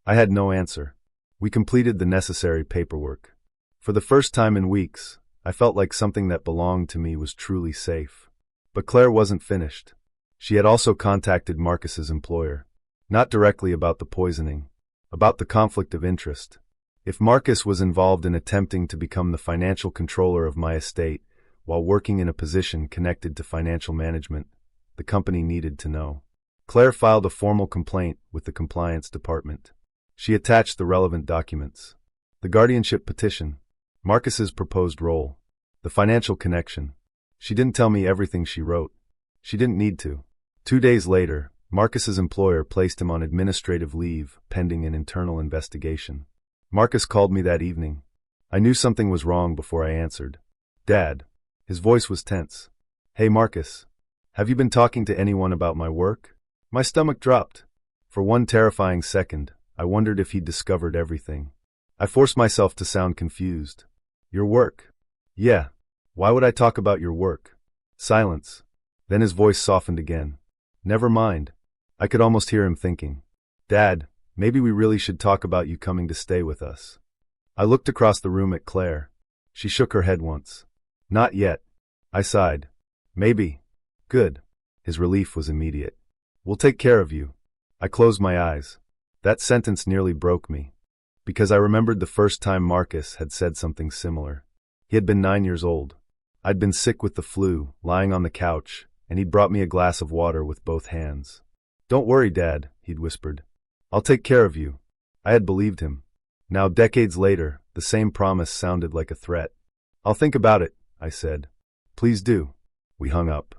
S1: I had no answer. We completed the necessary paperwork. For the first time in weeks, I felt like something that belonged to me was truly safe. But Claire wasn't finished. She had also contacted Marcus's employer. Not directly about the poisoning, about the conflict of interest. If Marcus was involved in attempting to become the financial controller of my estate while working in a position connected to financial management, the company needed to know. Claire filed a formal complaint with the compliance department. She attached the relevant documents. The guardianship petition, Marcus's proposed role, the financial connection. She didn't tell me everything she wrote. She didn't need to. 2 days later, Marcus's employer placed him on administrative leave pending an internal investigation. Marcus called me that evening. I knew something was wrong before I answered. Dad. His voice was tense. Hey Marcus, have you been talking to anyone about my work? My stomach dropped. For one terrifying second, I wondered if he'd discovered everything. I forced myself to sound confused. Your work? Yeah. Why would I talk about your work? Silence. Then his voice softened again. Never mind. I could almost hear him thinking. Dad, maybe we really should talk about you coming to stay with us. I looked across the room at Claire. She shook her head once. Not yet. I sighed. Maybe. Good. His relief was immediate. We'll take care of you. I closed my eyes. That sentence nearly broke me. Because I remembered the first time Marcus had said something similar. He had been 9 years old. I'd been sick with the flu, lying on the couch, and he'd brought me a glass of water with both hands. Don't worry, Dad, he'd whispered. I'll take care of you. I had believed him. Now, decades later, the same promise sounded like a threat. I'll think about it, I said. Please do. We hung up.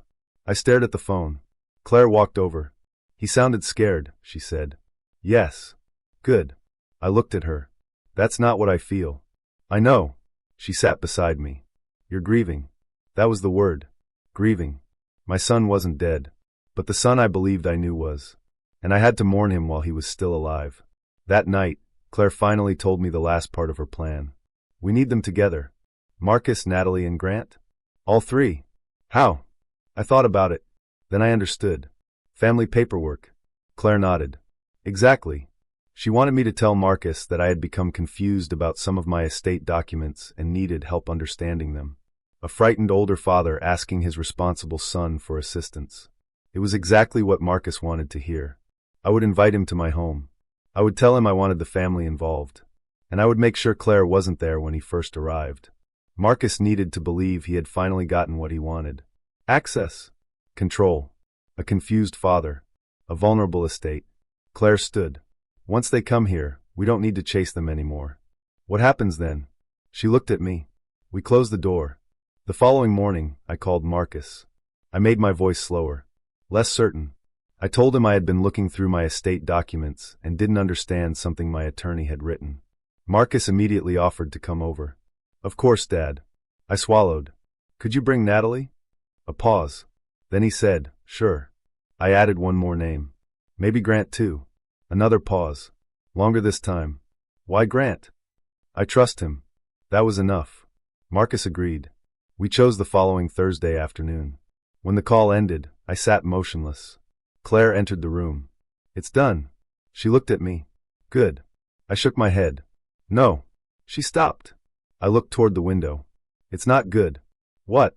S1: I stared at the phone. Claire walked over. He sounded scared, she said. Yes. Good. I looked at her. That's not what I feel. I know. She sat beside me. You're grieving. That was the word. Grieving. My son wasn't dead. But the son I believed I knew was. And I had to mourn him while he was still alive. That night, Claire finally told me the last part of her plan. We need them together. Marcus, Natalie, and Grant? All three. How? I thought about it. Then I understood. Family paperwork. Claire nodded. Exactly. She wanted me to tell Marcus that I had become confused about some of my estate documents and needed help understanding them. A frightened older father asking his responsible son for assistance. It was exactly what Marcus wanted to hear. I would invite him to my home. I would tell him I wanted the family involved. And I would make sure Claire wasn't there when he first arrived. Marcus needed to believe he had finally gotten what he wanted. Access. Control. A confused father. A vulnerable estate. Claire stood. Once they come here, we don't need to chase them anymore. What happens then? She looked at me. We closed the door. The following morning, I called Marcus. I made my voice slower. Less certain. I told him I had been looking through my estate documents and didn't understand something my attorney had written. Marcus immediately offered to come over. Of course, Dad. I swallowed. Could you bring Natalie? A pause. Then he said, sure. I added one more name. Maybe Grant too. Another pause. Longer this time. Why Grant? I trust him. That was enough. Marcus agreed. We chose the following Thursday afternoon. When the call ended, I sat motionless. Claire entered the room. It's done. She looked at me. Good. I shook my head. No. She stopped. I looked toward the window. It's not good. What?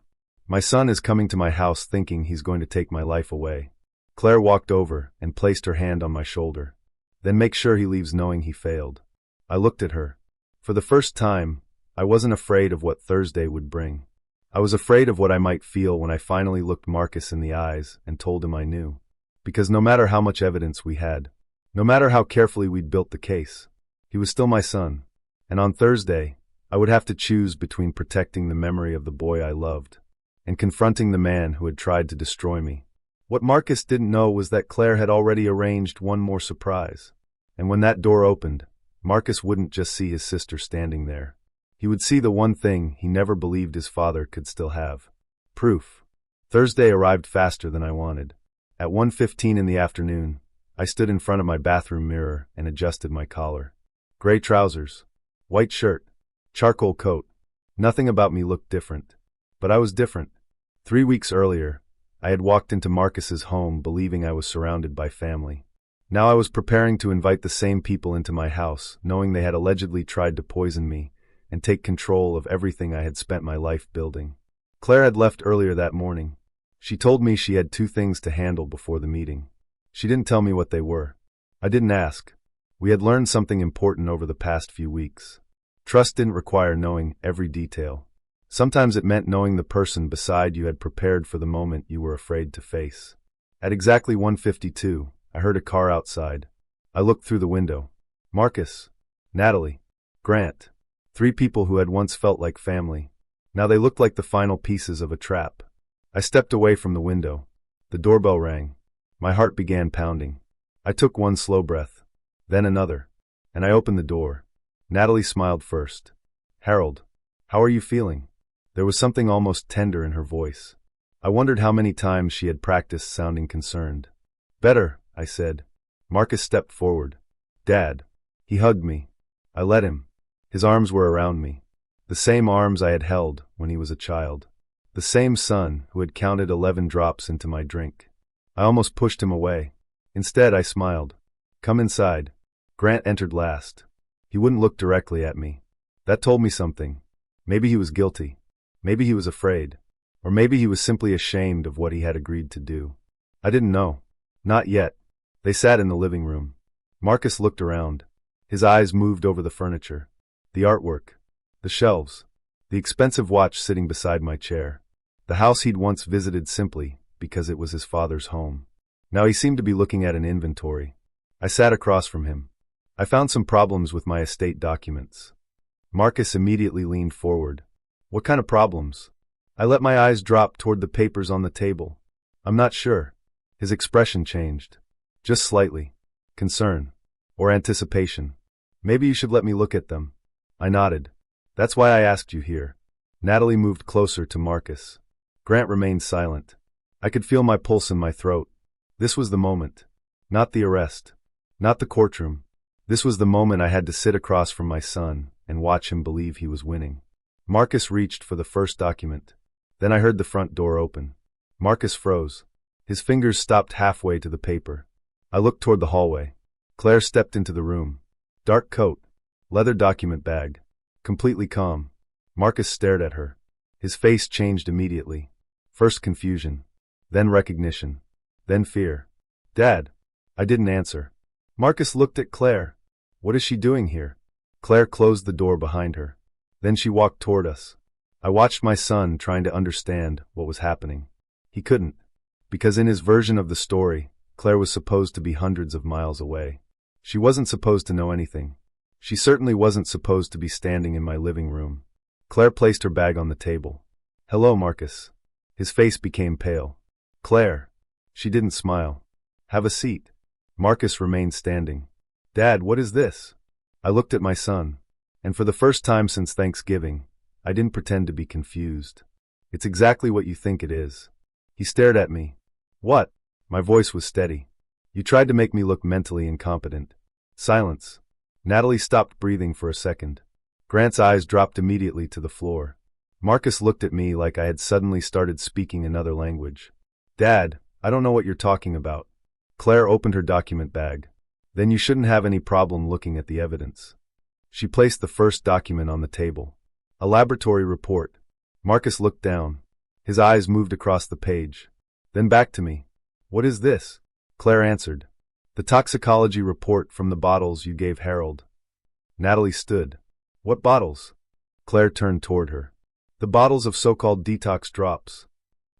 S1: My son is coming to my house thinking he's going to take my life away. Claire walked over and placed her hand on my shoulder. Then make sure he leaves knowing he failed. I looked at her. For the first time, I wasn't afraid of what Thursday would bring. I was afraid of what I might feel when I finally looked Marcus in the eyes and told him I knew. Because no matter how much evidence we had, no matter how carefully we'd built the case, he was still my son. And on Thursday, I would have to choose between protecting the memory of the boy I loved and confronting the man who had tried to destroy me. What Marcus didn't know was that Claire had already arranged one more surprise. And when that door opened, Marcus wouldn't just see his sister standing there. He would see the one thing he never believed his father could still have. Proof. Thursday arrived faster than I wanted. At 1:15 in the afternoon, I stood in front of my bathroom mirror and adjusted my collar. Gray trousers, white shirt, charcoal coat. Nothing about me looked different. But I was different. 3 weeks earlier, I had walked into Marcus's home believing I was surrounded by family. Now I was preparing to invite the same people into my house, knowing they had allegedly tried to poison me and take control of everything I had spent my life building. Claire had left earlier that morning. She told me she had 2 things to handle before the meeting. She didn't tell me what they were. I didn't ask. We had learned something important over the past few weeks. Trust didn't require knowing every detail. Sometimes it meant knowing the person beside you had prepared for the moment you were afraid to face. At exactly 1:52, I heard a car outside. I looked through the window. Marcus, Natalie, Grant, 3 people who had once felt like family. Now they looked like the final pieces of a trap. I stepped away from the window. The doorbell rang. My heart began pounding. I took one slow breath, then another, and I opened the door. Natalie smiled first. Harold, how are you feeling? There was something almost tender in her voice. I wondered how many times she had practiced sounding concerned. Better, I said. Marcus stepped forward. Dad. He hugged me. I let him. His arms were around me. The same arms I had held when he was a child. The same son who had counted 11 drops into my drink. I almost pushed him away. Instead, I smiled. Come inside. Grant entered last. He wouldn't look directly at me. That told me something. Maybe he was guilty. Maybe he was afraid. Or maybe he was simply ashamed of what he had agreed to do. I didn't know. Not yet. They sat in the living room. Marcus looked around. His eyes moved over the furniture, the artwork, the shelves, the expensive watch sitting beside my chair. The house he'd once visited simply because it was his father's home. Now he seemed to be looking at an inventory. I sat across from him. I found some problems with my estate documents. Marcus immediately leaned forward. What kind of problems? I let my eyes drop toward the papers on the table. I'm not sure. His expression changed. Just slightly. Concern. Or anticipation. Maybe you should let me look at them. I nodded. That's why I asked you here. Natalie moved closer to Marcus. Grant remained silent. I could feel my pulse in my throat. This was the moment. Not the arrest. Not the courtroom. This was the moment I had to sit across from my son and watch him believe he was winning. Marcus reached for the first document. Then I heard the front door open. Marcus froze. His fingers stopped halfway to the paper. I looked toward the hallway. Claire stepped into the room. Dark coat. Leather document bag. Completely calm. Marcus stared at her. His face changed immediately. First confusion. Then recognition. Then fear. Dad. I didn't answer. Marcus looked at Claire. What is she doing here? Claire closed the door behind her. Then she walked toward us. I watched my son trying to understand what was happening. He couldn't. Because in his version of the story, Claire was supposed to be hundreds of miles away. She wasn't supposed to know anything. She certainly wasn't supposed to be standing in my living room. Claire placed her bag on the table. Hello, Marcus. His face became pale. Claire. She didn't smile. Have a seat. Marcus remained standing. Dad, what is this? I looked at my son. And for the first time since Thanksgiving, I didn't pretend to be confused. It's exactly what you think it is. He stared at me. What? My voice was steady. You tried to make me look mentally incompetent. Silence. Natalie stopped breathing for a second. Grant's eyes dropped immediately to the floor. Marcus looked at me like I had suddenly started speaking another language. Dad, I don't know what you're talking about. Claire opened her document bag. Then you shouldn't have any problem looking at the evidence. She placed the first document on the table. A laboratory report. Marcus looked down. His eyes moved across the page. Then back to me. What is this? Claire answered. The toxicology report from the bottles you gave Harold. Natalie stood. What bottles? Claire turned toward her. The bottles of so-called detox drops.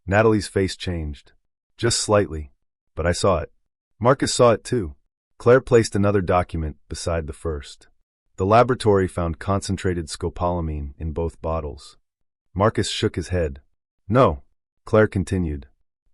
S1: Natalie's face changed. Just slightly. But I saw it. Marcus saw it too. Claire placed another document beside the first. The laboratory found concentrated scopolamine in both bottles. Marcus shook his head. No, Claire continued.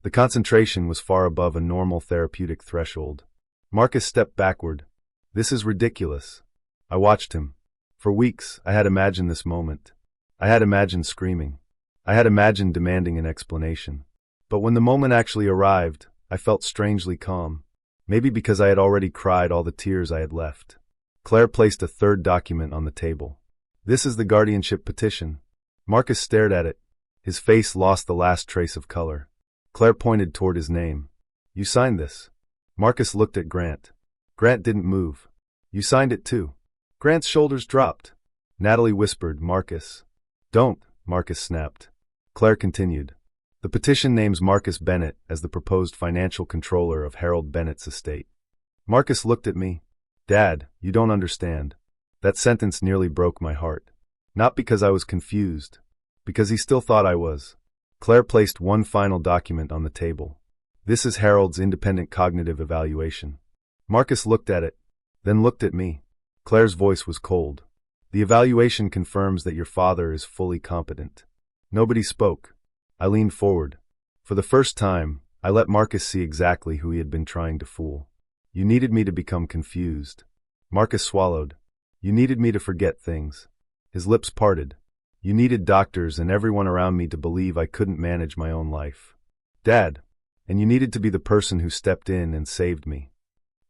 S1: The concentration was far above a normal therapeutic threshold. Marcus stepped backward. This is ridiculous. I watched him. For weeks, I had imagined this moment. I had imagined screaming. I had imagined demanding an explanation. But when the moment actually arrived, I felt strangely calm. Maybe because I had already cried all the tears I had left. Claire placed a third document on the table. This is the guardianship petition. Marcus stared at it. His face lost the last trace of color. Claire pointed toward his name. You signed this. Marcus looked at Grant. Grant didn't move. You signed it too. Grant's shoulders dropped. Natalie whispered, Marcus. Don't, Marcus snapped. Claire continued. The petition names Marcus Bennett as the proposed financial controller of Harold Bennett's estate. Marcus looked at me. Dad, you don't understand. That sentence nearly broke my heart. Not because I was confused. Because he still thought I was. Claire placed one final document on the table. This is Harold's independent cognitive evaluation. Marcus looked at it, then looked at me. Claire's voice was cold. The evaluation confirms that your father is fully competent. Nobody spoke. I leaned forward. For the first time, I let Marcus see exactly who he had been trying to fool. You needed me to become confused. Marcus swallowed. You needed me to forget things. His lips parted. You needed doctors and everyone around me to believe I couldn't manage my own life. Dad, and you needed to be the person who stepped in and saved me.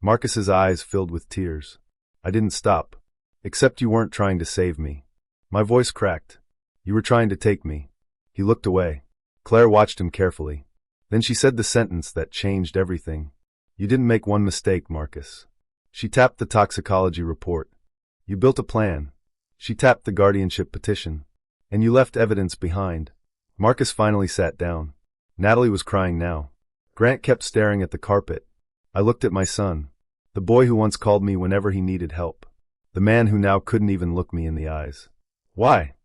S1: Marcus's eyes filled with tears. I didn't stop. Except you weren't trying to save me. My voice cracked. You were trying to take me. He looked away. Claire watched him carefully. Then she said the sentence that changed everything. You didn't make one mistake, Marcus. She tapped the toxicology report. You built a plan. She tapped the guardianship petition. And you left evidence behind. Marcus finally sat down. Natalie was crying now. Grant kept staring at the carpet. I looked at my son. The boy who once called me whenever he needed help. The man who now couldn't even look me in the eyes. Why?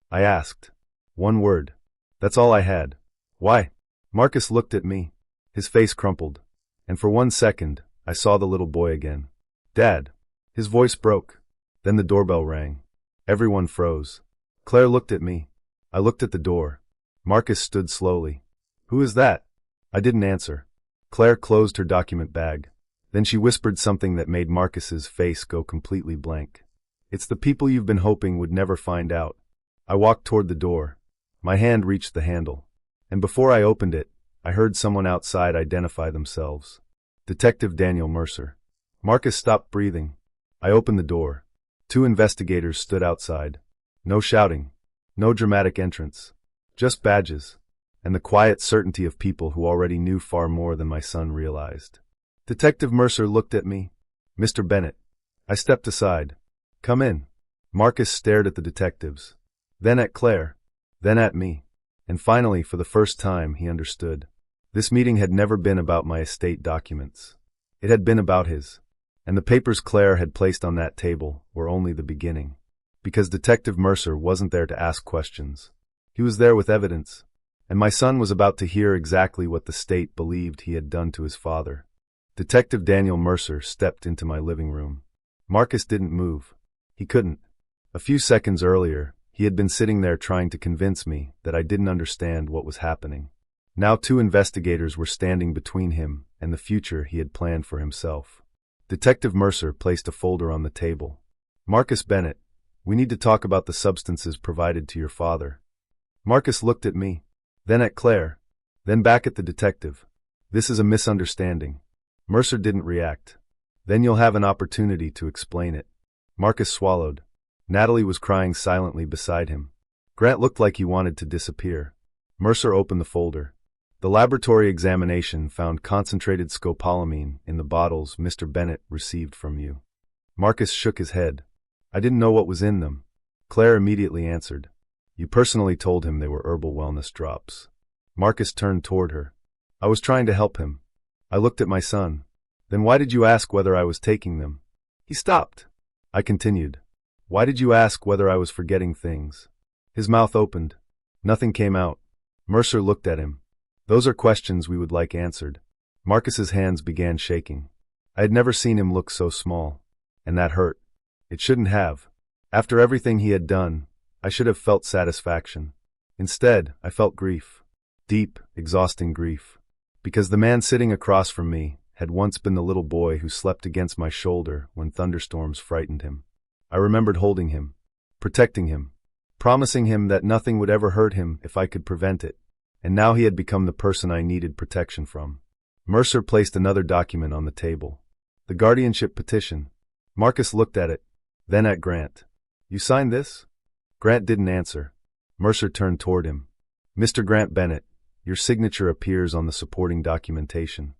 S1: I asked. One word. That's all I had. Why? Marcus looked at me. His face crumpled. And for 1 second, I saw the little boy again. Dad. His voice broke. Then the doorbell rang. Everyone froze. Claire looked at me. I looked at the door. Marcus stood slowly. Who is that? I didn't answer. Claire closed her document bag. Then she whispered something that made Marcus's face go completely blank. It's the people you've been hoping would never find out. I walked toward the door. My hand reached the handle. And before I opened it, I heard someone outside identify themselves. Detective Daniel Mercer. Marcus stopped breathing. I opened the door. 2 investigators stood outside. No shouting. No dramatic entrance. Just badges. And the quiet certainty of people who already knew far more than my son realized. Detective Mercer looked at me. Mr. Bennett. I stepped aside. Come in. Marcus stared at the detectives. Then at Claire. Then at me. And finally, for the first time, he understood. This meeting had never been about my estate documents. It had been about his. And the papers Claire had placed on that table were only the beginning. Because Detective Mercer wasn't there to ask questions. He was there with evidence. And my son was about to hear exactly what the state believed he had done to his father. Detective Daniel Mercer stepped into my living room. Marcus didn't move. He couldn't. A few seconds earlier, he had been sitting there trying to convince me that I didn't understand what was happening. Now 2 investigators were standing between him and the future he had planned for himself. Detective Mercer placed a folder on the table. Marcus Bennett, we need to talk about the substances provided to your father. Marcus looked at me, then at Claire, then back at the detective. This is a misunderstanding. Mercer didn't react. Then you'll have an opportunity to explain it. Marcus swallowed. Natalie was crying silently beside him. Grant looked like he wanted to disappear. Mercer opened the folder. The laboratory examination found concentrated scopolamine in the bottles Mr. Bennett received from you. Marcus shook his head. I didn't know what was in them. Claire immediately answered. You personally told him they were herbal wellness drops. Marcus turned toward her. I was trying to help him. I looked at my son. Then why did you ask whether I was taking them? He stopped. I continued. Why did you ask whether I was forgetting things? His mouth opened. Nothing came out. Mercer looked at him. Those are questions we would like answered. Marcus's hands began shaking. I had never seen him look so small. And that hurt. It shouldn't have. After everything he had done, I should have felt satisfaction. Instead, I felt grief. Deep, exhausting grief. Because the man sitting across from me had once been the little boy who slept against my shoulder when thunderstorms frightened him. I remembered holding him, protecting him, promising him that nothing would ever hurt him if I could prevent it. And now he had become the person I needed protection from. Mercer placed another document on the table. The guardianship petition. Marcus looked at it, then at Grant. You signed this? Grant didn't answer. Mercer turned toward him. Mr. Grant Bennett, your signature appears on the supporting documentation.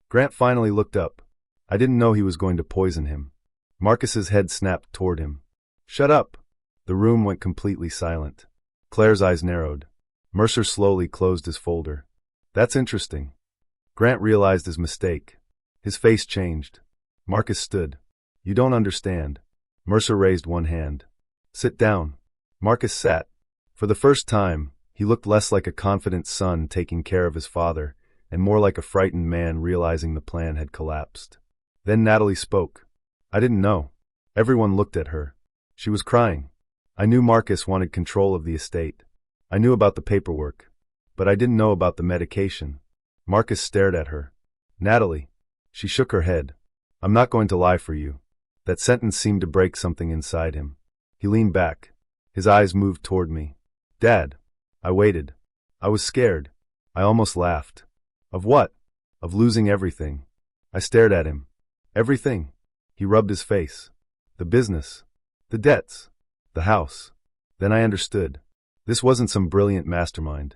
S1: Grant finally looked up. I didn't know he was going to poison him. Marcus's head snapped toward him. Shut up! The room went completely silent. Claire's eyes narrowed. Mercer slowly closed his folder. That's interesting. Grant realized his mistake. His face changed. Marcus stood. You don't understand. Mercer raised one hand. Sit down. Marcus sat. For the first time, he looked less like a confident son taking care of his father, and more like a frightened man realizing the plan had collapsed. Then Natalie spoke. I didn't know. Everyone looked at her. She was crying. I knew Marcus wanted control of the estate. I knew about the paperwork. But I didn't know about the medication. Marcus stared at her. Natalie. She shook her head. I'm not going to lie for you. That sentence seemed to break something inside him. He leaned back. His eyes moved toward me. Dad. I waited. I was scared. I almost laughed. Of what? Of losing everything. I stared at him. Everything. He rubbed his face. The business. The debts. The house. Then I understood. This wasn't some brilliant mastermind.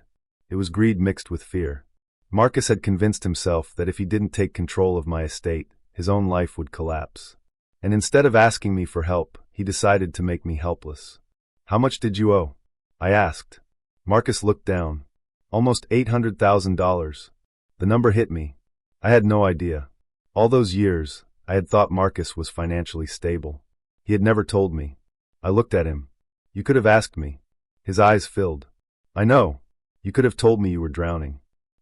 S1: It was greed mixed with fear. Marcus had convinced himself that if he didn't take control of my estate, his own life would collapse. And instead of asking me for help, he decided to make me helpless. How much did you owe? I asked. Marcus looked down. Almost $800,000. The number hit me. I had no idea. All those years, I had thought Marcus was financially stable. He had never told me. I looked at him. You could have asked me. His eyes filled. I know. You could have told me you were drowning.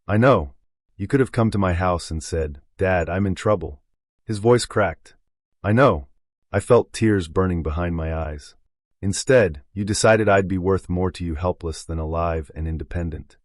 S1: I know. You could have come to my house and said, Dad, I'm in trouble. His voice cracked. I know. I felt tears burning behind my eyes. Instead, you decided I'd be worth more to you helpless than alive and independent.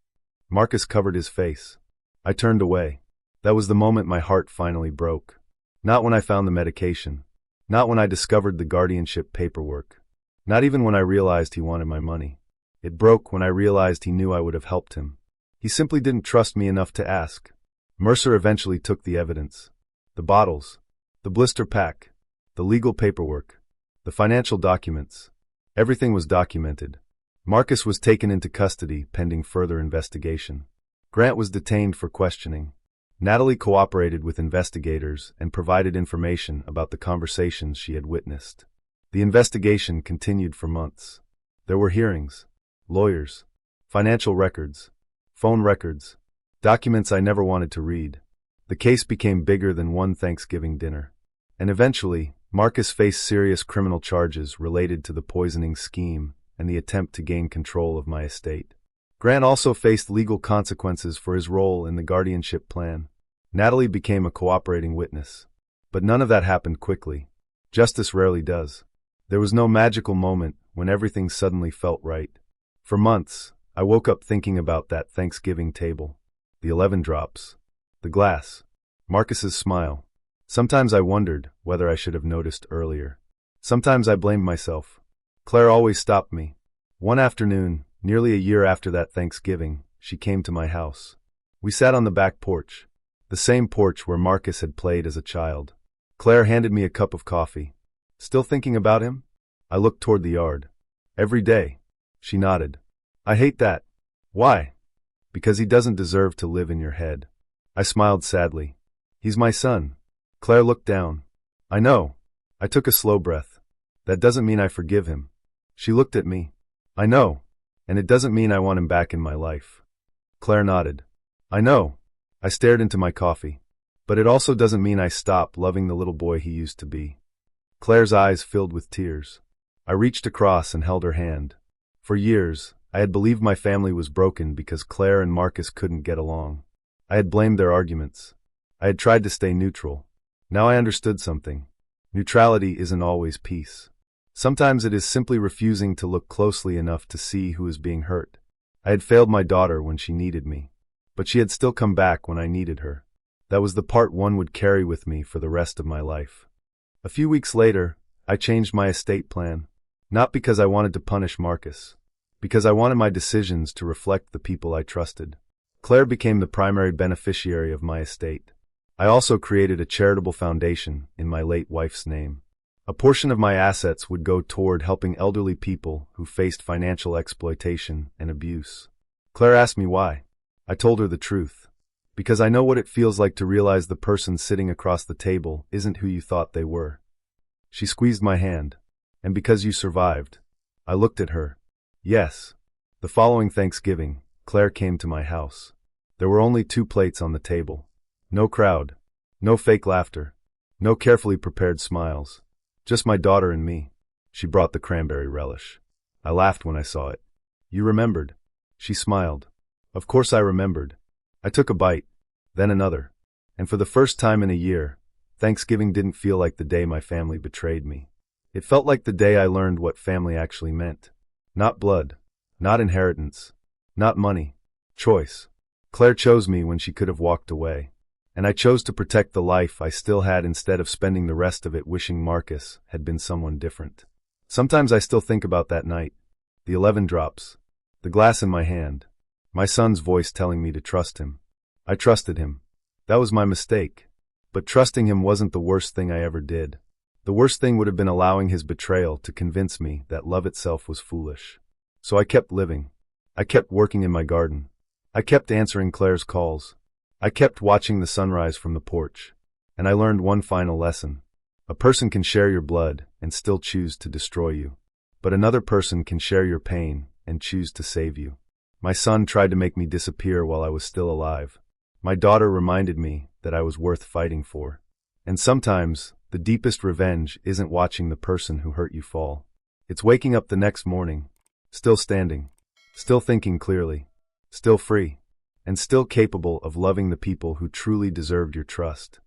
S1: Marcus covered his face. I turned away. That was the moment my heart finally broke. Not when I found the medication. Not when I discovered the guardianship paperwork. Not even when I realized he wanted my money. It broke when I realized he knew I would have helped him. He simply didn't trust me enough to ask. Mercer eventually took the evidence. The bottles. The blister pack. The legal paperwork. The financial documents. Everything was documented. Marcus was taken into custody pending further investigation. Grant was detained for questioning. Natalie cooperated with investigators and provided information about the conversations she had witnessed. The investigation continued for months. There were hearings, lawyers, financial records, phone records, documents I never wanted to read. The case became bigger than one Thanksgiving dinner. And eventually, Marcus faced serious criminal charges related to the poisoning scheme and the attempt to gain control of my estate. Grant also faced legal consequences for his role in the guardianship plan. Natalie became a cooperating witness. But none of that happened quickly. Justice rarely does. There was no magical moment when everything suddenly felt right. For months, I woke up thinking about that Thanksgiving table. The 11 drops. The glass. Marcus's smile. Sometimes I wondered whether I should have noticed earlier. Sometimes I blamed myself. Claire always stopped me. One afternoon, nearly a year after that Thanksgiving, she came to my house. We sat on the back porch. The same porch where Marcus had played as a child. Claire handed me a cup of coffee. Still thinking about him? I looked toward the yard. Every day. She nodded. I hate that. Why? Because he doesn't deserve to live in your head. I smiled sadly. He's my son. Claire looked down. I know. I took a slow breath. That doesn't mean I forgive him. She looked at me. I know. And it doesn't mean I want him back in my life. Claire nodded. I know. I stared into my coffee. But it also doesn't mean I stop loving the little boy he used to be. Claire's eyes filled with tears. I reached across and held her hand. For years, I had believed my family was broken because Claire and Marcus couldn't get along. I had blamed their arguments. I had tried to stay neutral. Now I understood something. Neutrality isn't always peace. Sometimes it is simply refusing to look closely enough to see who is being hurt. I had failed my daughter when she needed me. But she had still come back when I needed her. That was the part one would carry with me for the rest of my life. A few weeks later, I changed my estate plan. Not because I wanted to punish Marcus. Because I wanted my decisions to reflect the people I trusted. Claire became the primary beneficiary of my estate. I also created a charitable foundation in my late wife's name. A portion of my assets would go toward helping elderly people who faced financial exploitation and abuse. Claire asked me why. I told her the truth. Because I know what it feels like to realize the person sitting across the table isn't who you thought they were. She squeezed my hand. And because you survived. I looked at her. Yes. The following Thanksgiving, Claire came to my house. There were only 2 plates on the table. No crowd. No fake laughter. No carefully prepared smiles. Just my daughter and me. She brought the cranberry relish. I laughed when I saw it. You remembered. She smiled. Of course I remembered. I took a bite. Then another. And for the first time in a year, Thanksgiving didn't feel like the day my family betrayed me. It felt like the day I learned what family actually meant. Not blood. Not inheritance. Not money. Choice. Claire chose me when she could have walked away. And I chose to protect the life I still had instead of spending the rest of it wishing Marcus had been someone different. Sometimes I still think about that night. The 11 drops. The glass in my hand. My son's voice telling me to trust him. I trusted him. That was my mistake. But trusting him wasn't the worst thing I ever did. The worst thing would have been allowing his betrayal to convince me that love itself was foolish. So I kept living. I kept working in my garden. I kept answering Claire's calls. I kept watching the sunrise from the porch. And I learned one final lesson. A person can share your blood and still choose to destroy you. But another person can share your pain and choose to save you. My son tried to make me disappear while I was still alive. My daughter reminded me that I was worth fighting for. And sometimes, the deepest revenge isn't watching the person who hurt you fall. It's waking up the next morning, still standing, still thinking clearly, still free, and still capable of loving the people who truly deserved your trust.